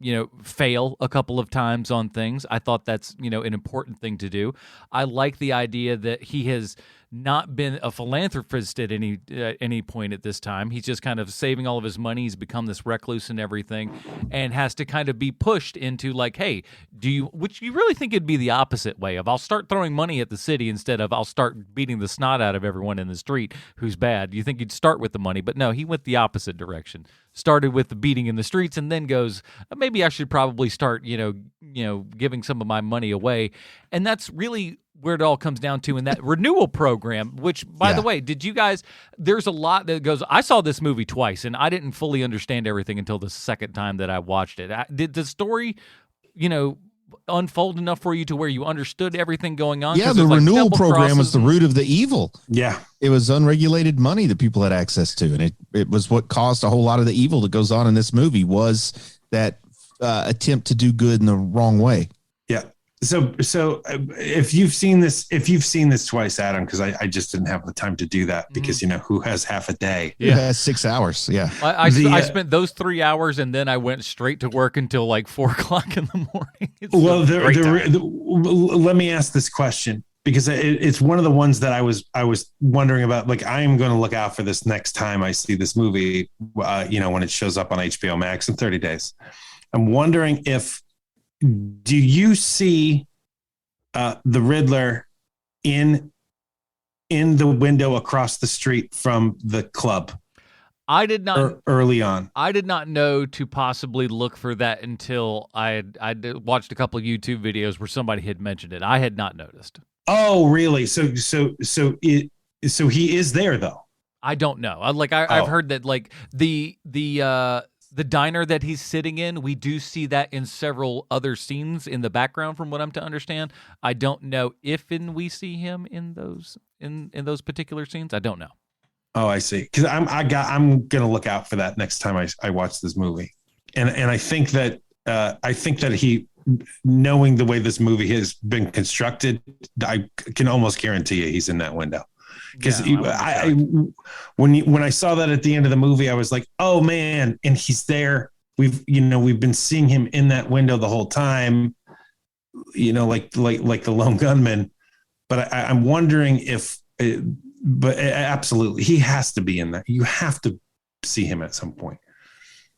fail a couple of times on things. I thought that's, an important thing to do. I like the idea that he has not been a philanthropist at any point at this time. He's just kind of saving all of his money. He's become this recluse and everything, and has to kind of be pushed into like, hey, which you really think it'd be the opposite way of, I'll start throwing money at the city instead of I'll start beating the snot out of everyone in the street who's bad. You think you'd start with the money, but no, he went the opposite direction. Started with the beating in the streets and then goes, maybe I should probably start, giving some of my money away. And that's really where it all comes down to in that renewal program, which, by the way, there's a lot that goes, I saw this movie twice and I didn't fully understand everything until the second time that I watched it. Did the story, unfold enough for you to where you understood everything going on? Yeah, the renewal program was the root of the evil. Yeah. It was unregulated money that people had access to. And it was what caused a whole lot of the evil that goes on in this movie, was that attempt to do good in the wrong way. Yeah. So if you've seen this twice, Adam, because I just didn't have the time to do that because, who has half a day? Yeah. It has 6 hours. Yeah. I spent those 3 hours and then I went straight to work until like 4 o'clock in the morning. Let me ask this question, because it's one of the ones that I was wondering about. Like, I am going to look out for this next time I see this movie, when it shows up on HBO Max in 30 days. I'm wondering do you see the Riddler in the window across the street from the club? I did not early on. I did not know to possibly look for that until I watched a couple of YouTube videos where somebody had mentioned it. I had not noticed. Oh, really? So he is there though. I don't know. I've heard that like the diner that he's sitting in, we do see that in several other scenes in the background, from what I'm to understand. I don't know if we see him in those particular scenes. I don't know. Oh, I see. Because I'm gonna look out for that next time I watch this movie, and I think that he, knowing the way this movie has been constructed, I can almost guarantee you he's in that window. Because when I saw that at the end of the movie, I was like, oh man, and he's there. We've been seeing him in that window the whole time, like the lone gunman. But I'm wondering but absolutely, he has to be in that. You have to see him at some point.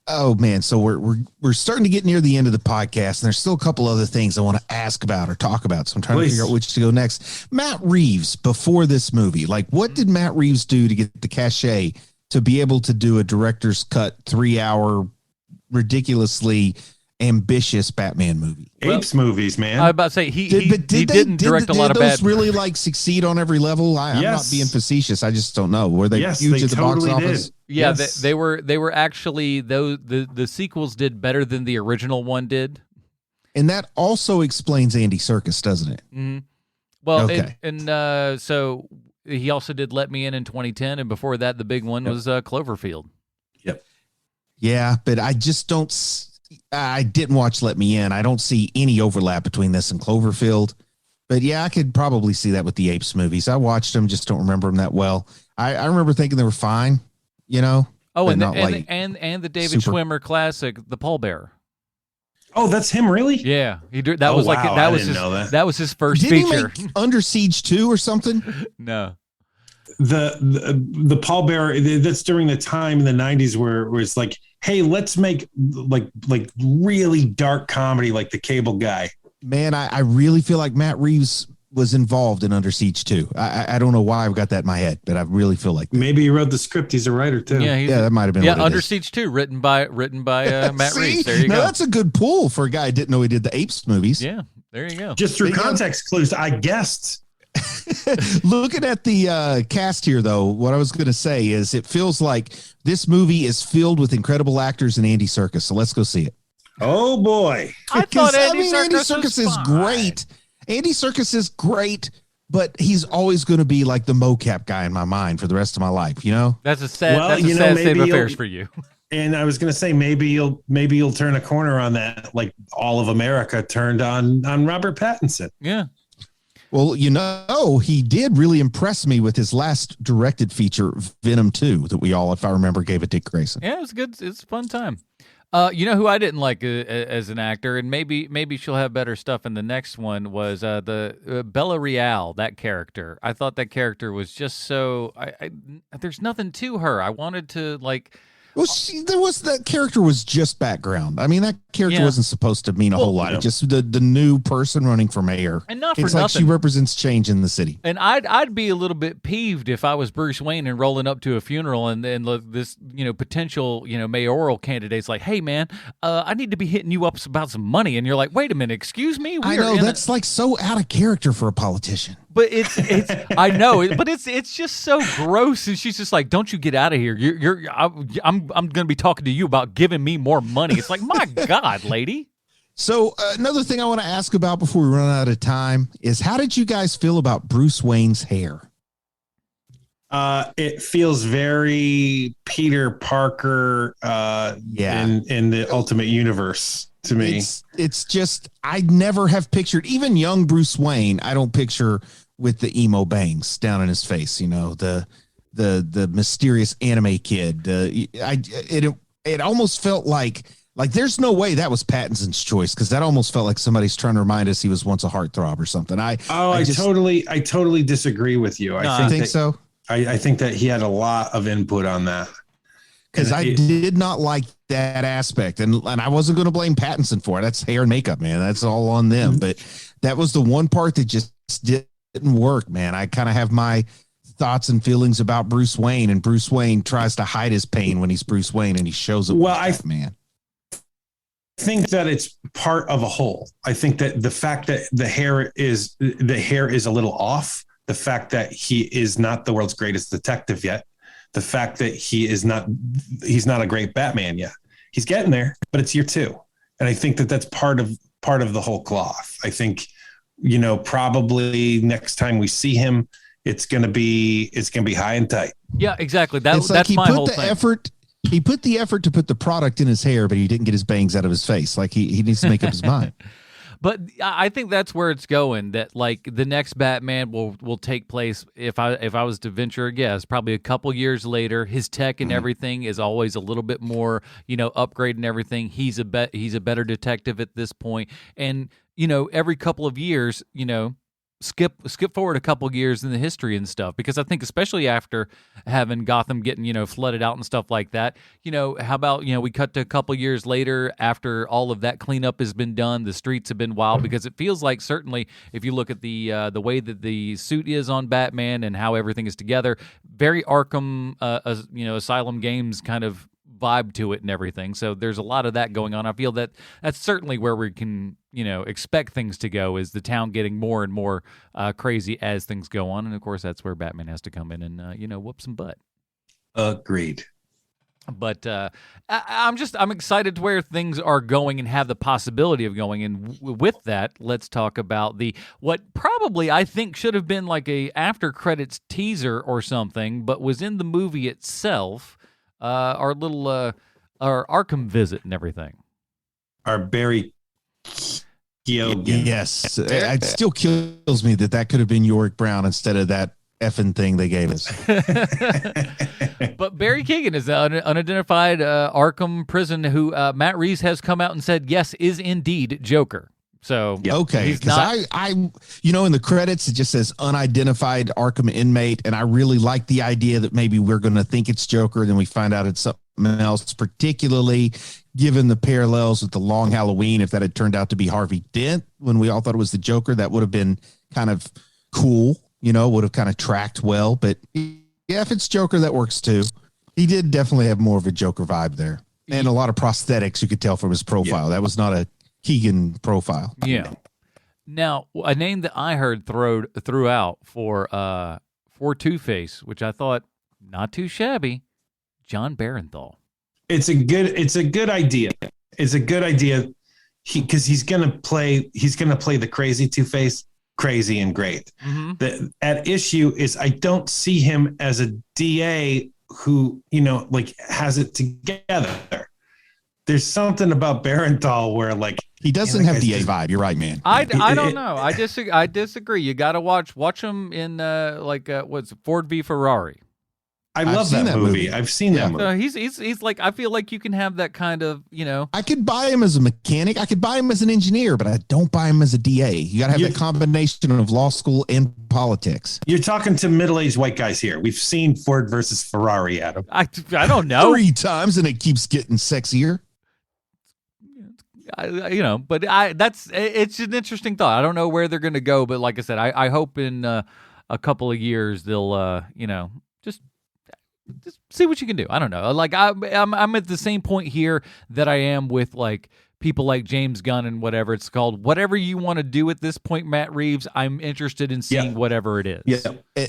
Oh man, so we're starting to get near the end of the podcast, and there's still a couple other things I want to ask about or talk about. So I'm trying to figure out which to go next. Matt Reeves, before this movie, like, what did Matt Reeves do to get the cachet to be able to do a director's cut 3-hour, ridiculously ambitious Batman movie? Apes movies, man. I was about to say he didn't direct a lot of bad. Did those really like succeed on every level? I'm not being facetious. I just don't know. Were they huge at the box office? Did. Yeah, yes. they were actually, though the sequels did better than the original one did. And that also explains Andy Serkis, doesn't it? Mm-hmm. Well, okay. So he also did Let Me In 2010, and before that, the big one was Cloverfield. Yep. Yeah, but I just don't. I didn't watch Let Me In. I don't see any overlap between this and Cloverfield. But yeah, I could probably see that with the Apes movies. I watched them, just don't remember them that well. I remember thinking they were fine, Oh, and the David Schwimmer classic, The Pallbearer. Oh, that's him, really? Yeah, he did. That was like wow. that was his that was his first feature. He make Under Siege 2 or something? No. The Pallbearer, that's during the time in the 90s where it's like, hey, let's make like really dark comedy like The Cable Guy. Man, I really feel like Matt Reeves was involved in Under Siege 2. I don't know why I've got that in my head, but I really feel like that. Maybe he wrote the script. He's a writer too. Yeah, that might have been. Yeah, Under Siege 2, written by Matt Reeves. There you go. That's a good pull for a guy who didn't know he did the Apes movies. Yeah, there you go. Just through context clues, I guessed. Looking at the cast here, though, what I was going to say is it feels like this movie is filled with incredible actors and Andy Serkis. So let's go see it. Oh boy! I thought Andy Serkis is great. Andy Serkis is great, but he's always going to be like the mocap guy in my mind for the rest of my life. That's a sad state of affairs for you. And I was going to say maybe you'll turn a corner on that, like all of America turned on Robert Pattinson. Yeah. Well, he did really impress me with his last directed feature, Venom 2, that we all, if I remember, gave it Dick Grayson. Yeah, it was good. It's a fun time. You know who I didn't like as an actor, and maybe she'll have better stuff in the next one, was the Bella Real, that character. I thought that character was just so there's nothing to her. I wanted to like. Well, that character was just background. I mean, that character wasn't supposed to mean a whole lot. Just the new person running for mayor. And not for it's nothing. Like she represents change in the city. And I'd be a little bit peeved if I was Bruce Wayne and rolling up to a funeral and then this potential mayoral candidate's like, hey man, I need to be hitting you up about some money, and you're like, wait a minute, excuse me. I know that's like so out of character for a politician. But it's I know, but it's just so gross, and she's just like, "Don't you get out of here? I'm going to be talking to you about giving me more money." It's like, my God, lady. So another thing I want to ask about before we run out of time is, how did you guys feel about Bruce Wayne's hair? It feels very Peter Parker in the Ultimate Universe to me. It's just, I never have pictured, even young Bruce Wayne, I don't picture with the emo bangs down in his face, the mysterious anime kid. It almost felt like there's no way that was Pattinson's choice, because that almost felt like somebody's trying to remind us he was once a heartthrob or something. I totally disagree with you. I think so. I think that he had a lot of input on that, because I did not like that aspect, and I wasn't going to blame Pattinson for it. That's hair and makeup, man. That's all on them. But that was the one part that just didn't work, man. I kind of have my thoughts and feelings about Bruce Wayne, and Bruce Wayne tries to hide his pain when he's Bruce Wayne, and he shows it. Well, I think that it's part of a whole. I think that the fact that the hair is a little off, the fact that he is not the world's greatest detective yet, the fact that he's not a great Batman yet. He's getting there, but it's year 2. And I think that that's part of the whole cloth. I think, probably next time we see him, it's going to be high and tight. Yeah, exactly. That's my whole thing. He put the effort to put the product in his hair, but he didn't get his bangs out of his face. Like he needs to make up his mind. But I think that's where it's going, that like the next Batman will take place, if I was to venture a guess, probably a couple years later. His tech and everything is always a little bit more, upgrade and everything. He's a better detective at this point. And, every couple of years, skip forward a couple of years in the history and stuff, because I think especially after having Gotham getting flooded out and stuff like that, how about we cut to a couple of years later after all of that cleanup has been done, the streets have been wild, because it feels like, certainly if you look at the way that the suit is on Batman and how everything is together, very Arkham Asylum games kind of vibe to it and everything. So there's a lot of that going on. I feel that that's certainly where we can expect things to go, is the town getting more and more crazy as things go on. And of course that's where Batman has to come in and whoop some butt. Agreed. But I'm excited to where things are going and have the possibility of going. And with that, let's talk about what probably I think should have been like a after credits teaser or something, but was in the movie itself. Our little our Arkham visit and everything. Our Barry Keoghan. Yes, it still kills me that could have been Yorick Brown instead of that effing thing they gave us. But Barry Keoghan is an unidentified Arkham prison who Matt Reeves has come out and said yes is indeed Joker. So okay, because I in the credits it just says unidentified Arkham inmate, and I really like the idea that maybe we're going to think it's Joker, then we find out it's something else. Particularly given the parallels with the Long Halloween, if that had turned out to be Harvey Dent when we all thought it was the Joker, that would have been kind of cool. Would have kind of tracked well. But yeah, if it's Joker, that works too. He did definitely have more of a Joker vibe there, and a lot of prosthetics you could tell from his profile. That was not a Keegan profile. Yeah. Now, a name that I heard threw out for Two-Face, which I thought not too shabby, John Barenthal. It's a good idea. It's a good idea. Because he's gonna play the crazy Two-Face, crazy and great. Mm-hmm. The at issue is I don't see him as a DA who has it together. there's something about Barenthal where like He doesn't have DA vibe. You're right, man. I don't know. I disagree. You got to watch him in what's Ford v Ferrari. I love that movie. I've seen that movie. So he's like, I feel like you can have that kind of, I could buy him as a mechanic. I could buy him as an engineer, but I don't buy him as a DA. You got to have that combination of law school and politics. You're talking to middle-aged white guys here. We've seen Ford versus Ferrari, Adam. I don't know. 3 times, and it keeps getting sexier. It's an interesting thought. I don't know where they're going to go, but like I said, I hope in a couple of years they'll, just see what you can do. I don't know. Like I'm at the same point here that I am with like people like James Gunn and whatever it's called. Whatever you want to do at this point, Matt Reeves, I'm interested in seeing whatever it is. Yeah.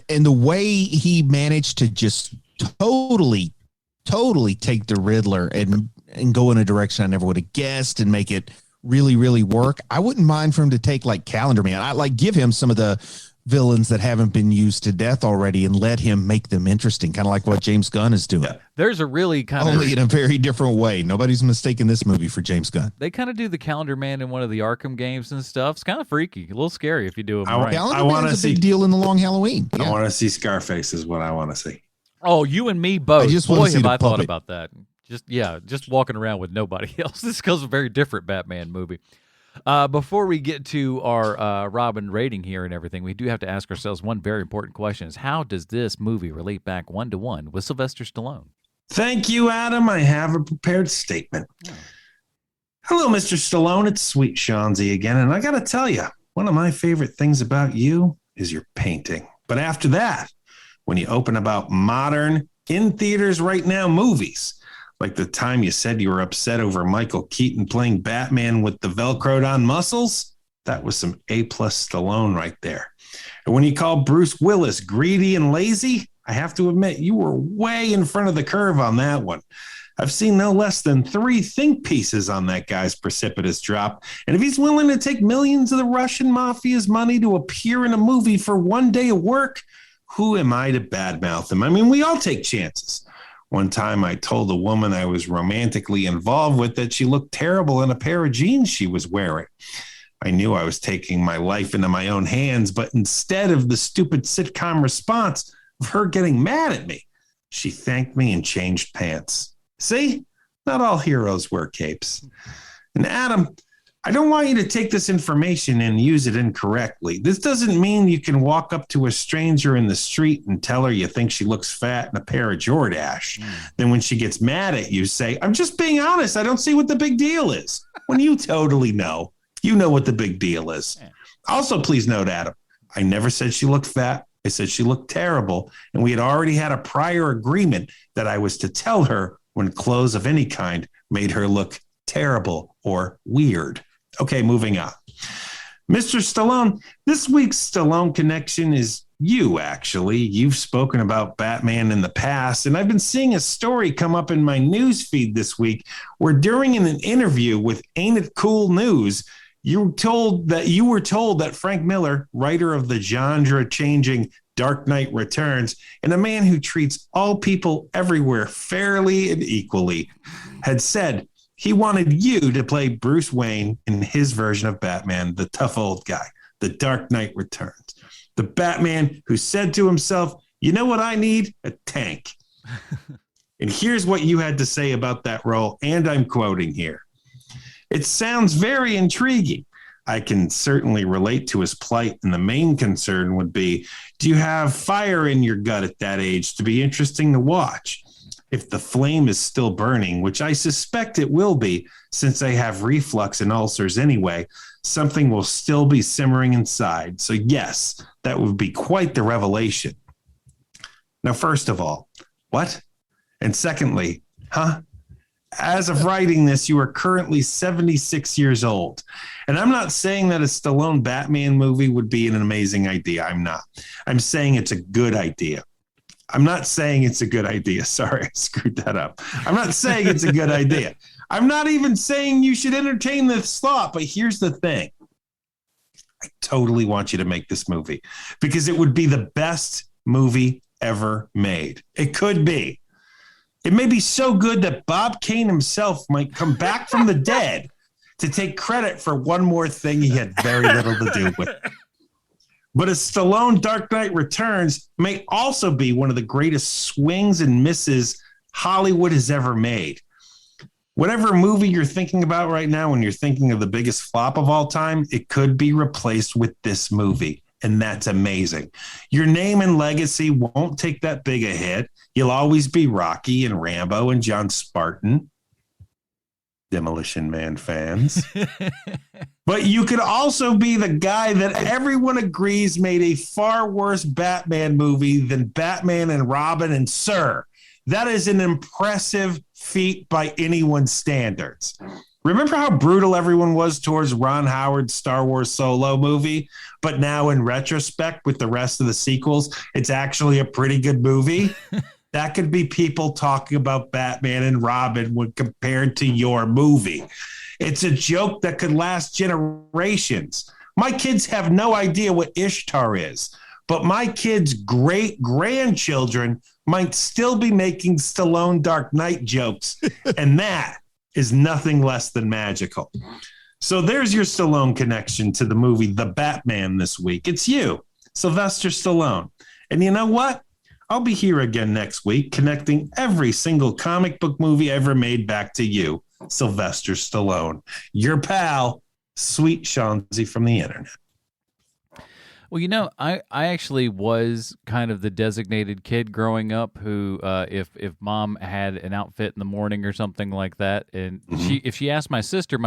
And the way he managed to just totally take the Riddler and go in a direction I never would have guessed and make it really, really work. I wouldn't mind for him to take like Calendar Man. I like give him some of the villains that haven't been used to death already and let him make them interesting, kind of like what James Gunn is doing. There's a really kind of only in a very different way. Nobody's mistaken this movie for James Gunn. They kind of do the Calendar Man in one of the Arkham games and stuff. It's kind of freaky, a little scary if you do it right. Calendar Man's a big deal in the Long Halloween. I want to see Scarface is what I want to see. Oh, you and me both. I just want to see I the thought puppet. about that. Just walking around with nobody else. This goes a very different Batman movie. Before we get to our Robin rating here and everything, we do have to ask ourselves one very important question: is how does this movie relate back 1-to-1 with Sylvester Stallone? Thank you, Adam. I have a prepared statement. Hello, Mr. Stallone. It's Sweet Shawnsy again, and I got to tell you, one of my favorite things about you is your painting. But after that, when you open about modern, in theaters right now movies, like the time you said you were upset over Michael Keaton playing Batman with the Velcroed on muscles, that was some A-plus Stallone right there. And when you called Bruce Willis greedy and lazy, I have to admit you were way in front of the curve on that one. I've seen no less than 3 think pieces on that guy's precipitous drop. And if he's willing to take millions of the Russian mafia's money to appear in a movie for one day of work, who am I to badmouth him? I mean, we all take chances. One time I told a woman I was romantically involved with that she looked terrible in a pair of jeans she was wearing. I knew I was taking my life into my own hands, but instead of the stupid sitcom response of her getting mad at me, she thanked me and changed pants. See, not all heroes wear capes. And Adam, I don't want you to take this information and use it incorrectly. This doesn't mean you can walk up to a stranger in the street and tell her you think she looks fat in a pair of Jordache. Then when she gets mad at you, say, I'm just being honest. I don't see what the big deal is. When you totally know, you know what the big deal is. Also, please note, Adam, I never said she looked fat. I said she looked terrible. And we had already had a prior agreement that I was to tell her when clothes of any kind made her look terrible or weird. Okay, moving on. Mr. Stallone, this week's Stallone connection is you, actually. You've spoken about Batman in the past, and I've been seeing a story come up in my news feed this week where during an interview with Ain't It Cool News, you were told that Frank Miller, writer of the genre-changing Dark Knight Returns, and a man who treats all people everywhere fairly and equally, had said he wanted you to play Bruce Wayne in his version of Batman, the tough old guy, the Dark Knight Returns. The Batman who said to himself, you know what I need? A tank. And here's what you had to say about that role, and I'm quoting here. It sounds very intriguing. I can certainly relate to his plight, and the main concern would be, do you have fire in your gut at that age to be interesting to watch? If the flame is still burning, which I suspect it will be, since I have reflux and ulcers anyway, something will still be simmering inside. So yes, that would be quite the revelation. Now, first of all, what? And secondly, as of writing this, you are currently 76 years old. And I'm not saying that a Stallone Batman movie would be an amazing idea. I'm not. I'm saying it's a good idea. I'm not saying it's a good idea. Sorry, I screwed that up. I'm not saying it's a good idea. I'm not even saying you should entertain this thought, but here's the thing. I totally want you to make this movie because it would be the best movie ever made. It could be. It may be so good that Bob Kane himself might come back from the dead to take credit for one more thing he had very little to do with. But a Stallone Dark Knight Returns may also be one of the greatest swings and misses Hollywood has ever made. Whatever movie you're thinking about right now, when you're thinking of the biggest flop of all time, it could be replaced with this movie. And that's amazing. Your name and legacy won't take that big a hit. You'll always be Rocky and Rambo and John Spartan. Demolition Man fans. But you could also be the guy that everyone agrees made a far worse Batman movie than Batman and Robin. And sir, that is an impressive feat by anyone's standards. Remember how brutal everyone was towards Ron Howard's Star Wars Solo movie? But now in retrospect, with the rest of the sequels, it's actually a pretty good movie. That could be people talking about Batman and Robin when compared to your movie. It's a joke that could last generations. My kids have no idea what Ishtar is, but my kids' great-grandchildren might still be making Stallone Dark Knight jokes, and that is nothing less than magical. So there's your Stallone connection to the movie The Batman this week. It's you, Sylvester Stallone. And you know what? I'll be here again next week, connecting every single comic book movie ever made back to you, Sylvester Stallone, your pal, Sweet Shawnsy from the internet. Well, you know, I actually was kind of the designated kid growing up who, if mom had an outfit in the morning or something like that, and if she asked my sister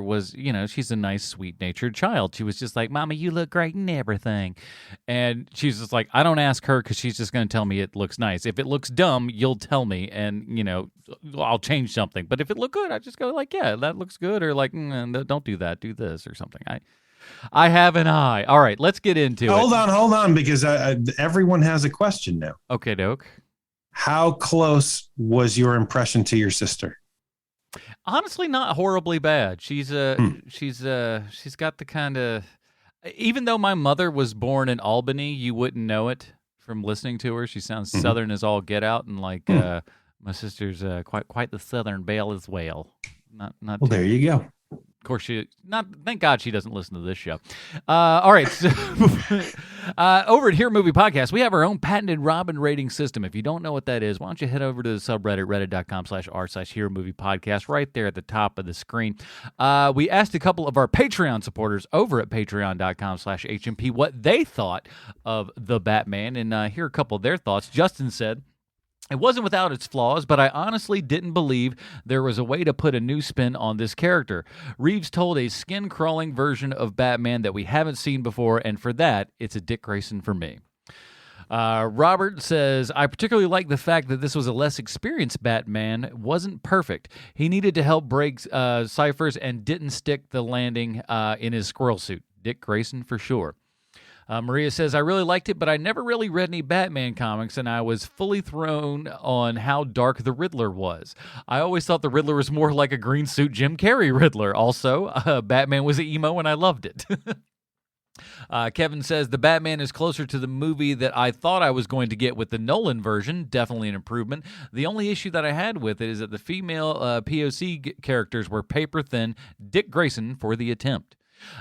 was, you know, she's a nice, sweet-natured child. She was just like, "Mama, you look great and everything," and she's just like, I don't ask her because she's just going to tell me it looks nice. If it looks dumb, you'll tell me, and you know, I'll change something. But if it look good, I just go like, yeah, that looks good, or like, don't do that, do this or something. I have an eye. All right, let's get into it. Hold on, because everyone has a question now. Okay, doke. How close was your impression to your sister? Honestly, not horribly bad. She's got the kind of, even though my mother was born in Albany, you wouldn't know it from listening to her. She sounds Southern as all get out, and like my sister's quite the Southern belle as well. Not. Well, there you go. Of course, thank God she doesn't listen to this show. All right. So, over at Hero Movie Podcast, we have our own patented Robin rating system. If you don't know what that is, why don't you head over to the subreddit, reddit.com/r/Hero Movie Podcast, right there at the top of the screen. We asked a couple of our Patreon supporters over at patreon.com/HMP what they thought of The Batman, and here are a couple of their thoughts. Justin said, "It wasn't without its flaws, but I honestly didn't believe there was a way to put a new spin on this character. Reeves told a skin-crawling version of Batman that we haven't seen before, and for that, it's a Dick Grayson for me." Robert says, "I particularly like the fact that this was a less experienced Batman. Wasn't perfect. He needed to help break ciphers and didn't stick the landing in his squirrel suit. Dick Grayson for sure." Maria says, "I really liked it, but I never really read any Batman comics, and I was fully thrown on how dark the Riddler was. I always thought the Riddler was more like a green suit Jim Carrey Riddler. Also, Batman was emo, and I loved it." Kevin says, "The Batman is closer to the movie that I thought I was going to get with the Nolan version. Definitely an improvement. The only issue that I had with it is that the female POC characters were paper thin. Dick Grayson for the attempt."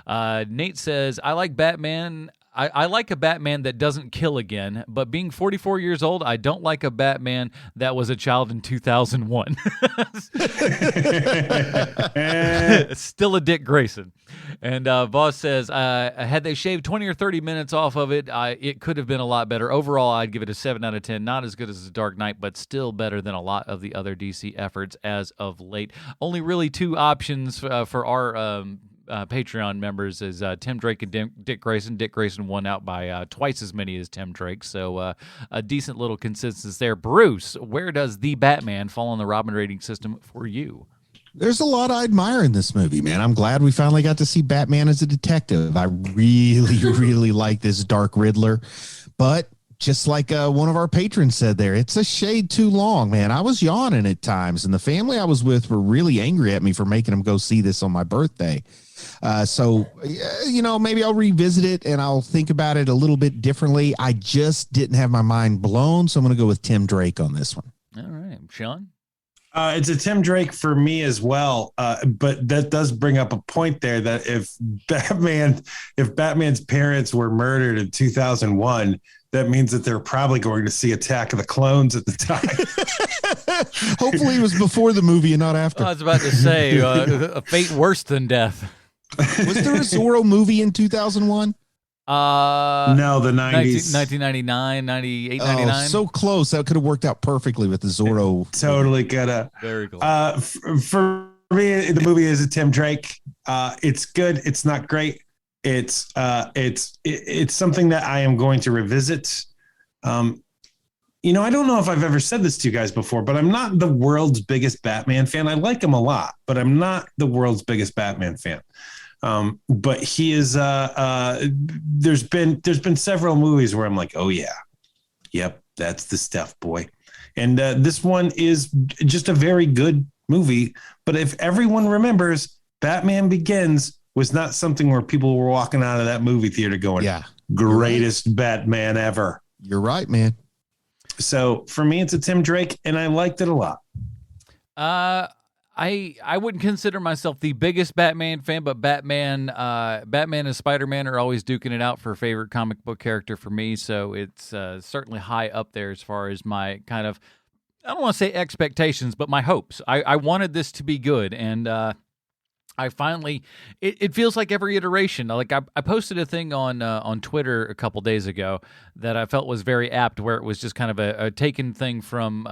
Nate says, "I like Batman. I like a Batman that doesn't kill again, but being 44 years old, I don't like a Batman that was a child in 2001. Still a Dick Grayson." And Voss says, "Had they shaved 20 or 30 minutes off of it, it could have been a lot better. Overall, I'd give it a 7 out of 10. Not as good as The Dark Knight, but still better than a lot of the other DC efforts as of late. Only really two options for our Patreon members is Tim Drake and Dick Grayson. Dick Grayson won out by twice as many as Tim Drake, so a decent little consensus there. Bruce, where does The Batman fall on the Robin rating system for you?" There's a lot I admire in this movie, man. I'm glad we finally got to see Batman as a detective. I really, really like this Dark Riddler, but just like one of our patrons said there, it's a shade too long, man. I was yawning at times, and the family I was with were really angry at me for making them go see this on my birthday. So, you know, maybe I'll revisit it and I'll think about it a little bit differently. I just didn't have my mind blown, so I'm going to go with Tim Drake on this one. All right. Sean? It's a Tim Drake for me as well. But that does bring up a point there that if Batman's parents were murdered in 2001, that means that they're probably going to see Attack of the Clones at the time. Hopefully it was before the movie and not after. I was about to say a fate worse than death. Was there a Zorro movie in 2001? No, the 90s. 1999, 98, 99. Oh, so close. That could have worked out perfectly with the Zorro. Totally could have. Very cool. For me, the movie is a Tim Drake. It's good. It's not great. It's something that I am going to revisit. I don't know if I've ever said this to you guys before, but I'm not the world's biggest Batman fan. I like him a lot, but I'm not the world's biggest Batman fan. But he is. There's been several movies where I'm like, oh yeah, yep, that's the stuff, boy. And this one is just a very good movie. But if everyone remembers, Batman Begins was not something where people were walking out of that movie theater going, Yeah, greatest Batman ever. you're right, man. So for me, it's a Tim Drake, and I liked it a lot. I wouldn't consider myself the biggest Batman fan, but Batman and Spider-Man are always duking it out for favorite comic book character for me. So it's certainly high up there as far as my kind of, I don't want to say expectations, but my hopes. I wanted this to be good, and I finally, it feels like every iteration. Like I posted a thing on Twitter a couple days ago that I felt was very apt, where it was just kind of a taken thing from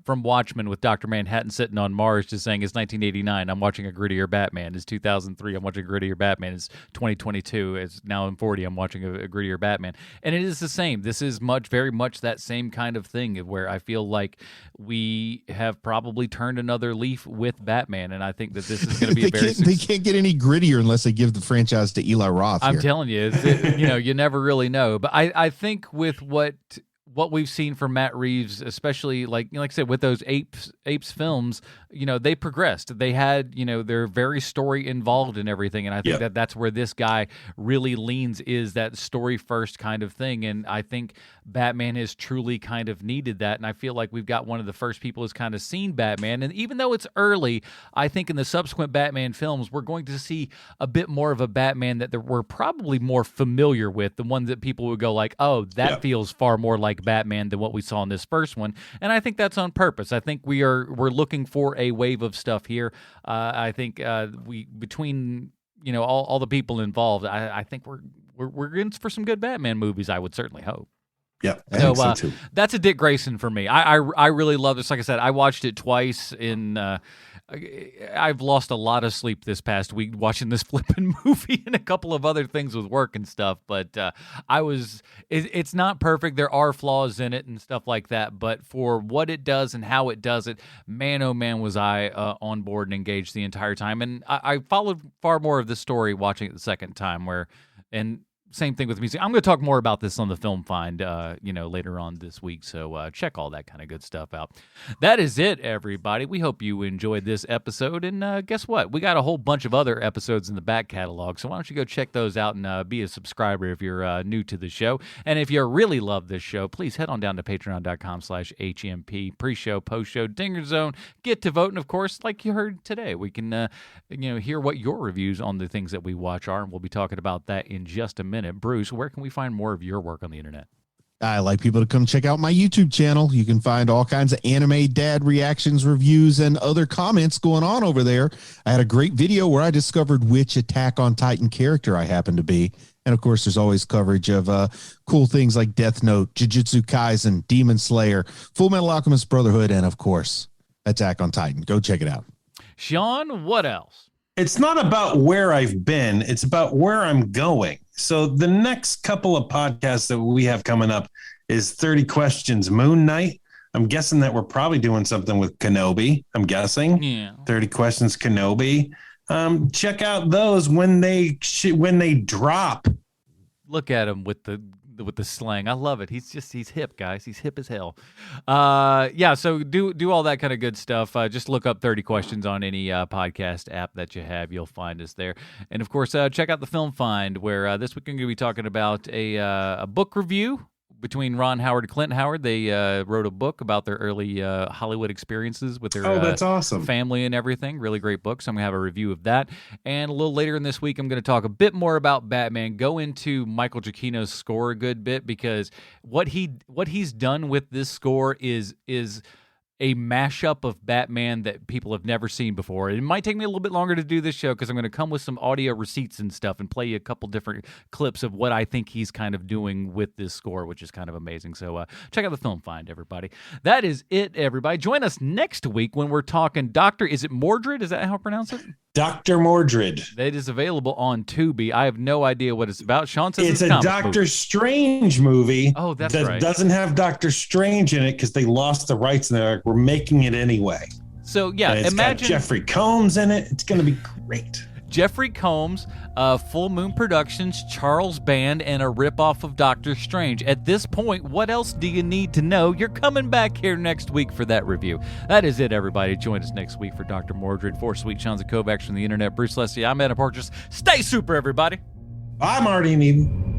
Watchmen with Dr. Manhattan sitting on Mars, just saying it's 1989. I'm watching a grittier Batman. It's 2003. I'm watching a grittier Batman. It's 2022. It's now I'm 40. I'm watching a grittier Batman. And it is the same. This is very much that same kind of thing where I feel like we have probably turned another leaf with Batman, and I think that this is going to be They can't get any grittier unless they give the franchise to Eli Roth. I'm here. telling you, you never really know. But I think with what we've seen from Matt Reeves, especially like I said, with those Apes films, they progressed. They had, they're very story involved in everything. And I think that's where this guy really leans, is that story first kind of thing. And I think Batman has truly kind of needed that. And I feel like we've got one of the first people who's kind of seen Batman. And even though it's early, I think in the subsequent Batman films, we're going to see a bit more of a Batman that we're probably more familiar with, the one that people would go like, oh, that feels far more like Batman than what we saw in this first one. And I think that's on purpose. I think we're looking for a wave of stuff here. I think between all the people involved, I think we're in for some good Batman movies. I would certainly hope. Yeah, so too. That's a Dick Grayson for me. I really love this. Like I said, I watched it twice in. I've lost a lot of sleep this past week watching this flipping movie and a couple of other things with work and stuff. But it's not perfect. There are flaws in it and stuff like that. But for what it does and how it does it, man, oh man, was I on board and engaged the entire time. And I followed far more of the story watching it the second time. Same thing with music. I'm going to talk more about this on the Film Find, later on this week. So check all that kind of good stuff out. That is it, everybody. We hope you enjoyed this episode. And guess what? We got a whole bunch of other episodes in the back catalog. So why don't you go check those out and be a subscriber if you're new to the show. And if you really love this show, please head on down to patreon.com/HMP. Pre-show, post-show, Dinger Zone. Get to vote. And, of course, like you heard today, we can hear what your reviews on the things that we watch are. And we'll be talking about that in just a minute. Bruce, where can we find more of your work on the internet? I like people to come check out my YouTube channel. You can find all kinds of anime dad reactions, reviews, and other comments going on over there. I had a great video where I discovered which Attack on Titan character I happen to be. And, of course, there's always coverage of cool things like Death Note, Jujutsu Kaisen, Demon Slayer, Full Metal Alchemist Brotherhood, and, of course, Attack on Titan. Go check it out. Sean, what else? It's not about where I've been. It's about where I'm going. So the next couple of podcasts that we have coming up is 30 Questions Moon Knight. I'm guessing that we're probably doing something with Kenobi. I'm guessing. Yeah. 30 Questions Kenobi. Check out those when they drop. Look at him with the slang. I love it. He's hip, guys. He's hip as hell. So do all that kind of good stuff. Just look up 30 Questions on any podcast app that you have. You'll find us there. And of course, check out the Film Find, where this week I'm going to be talking about a book review between Ron Howard and Clint Howard. They wrote a book about their early Hollywood experiences with their that's awesome. family and everything. Really great book. So I'm going to have a review of that. And a little later in this week, I'm going to talk a bit more about Batman, go into Michael Giacchino's score a good bit, because what he's done with this score is a mashup of Batman that people have never seen before. It might take me a little bit longer to do this show because I'm going to come with some audio receipts and stuff and play you a couple different clips of what I think he's kind of doing with this score, which is kind of amazing. So check out the Film Find, everybody. That is it, everybody. Join us next week when we're talking is it Mordred? Is that how I pronounce it? Dr. Mordred. That is available on Tubi. I have no idea what it's about. Sean says it's a Doctor Strange movie. Oh, that's that right. Doesn't have Doctor Strange in it because they lost the rights and they're like, we're making it anyway. So yeah, and it's got Jeffrey Combs in it. It's going to be great. Jeffrey Combs, Full Moon Productions, Charles Band, and a ripoff of Doctor Strange. At this point, what else do you need to know? You're coming back here next week for that review. That is it, everybody. Join us next week for Dr. Mordred, for Sweet Chance of Kovacs from the internet. Bruce Leslie, I'm Adam Park. Just stay super, everybody. I'm Marty Needham.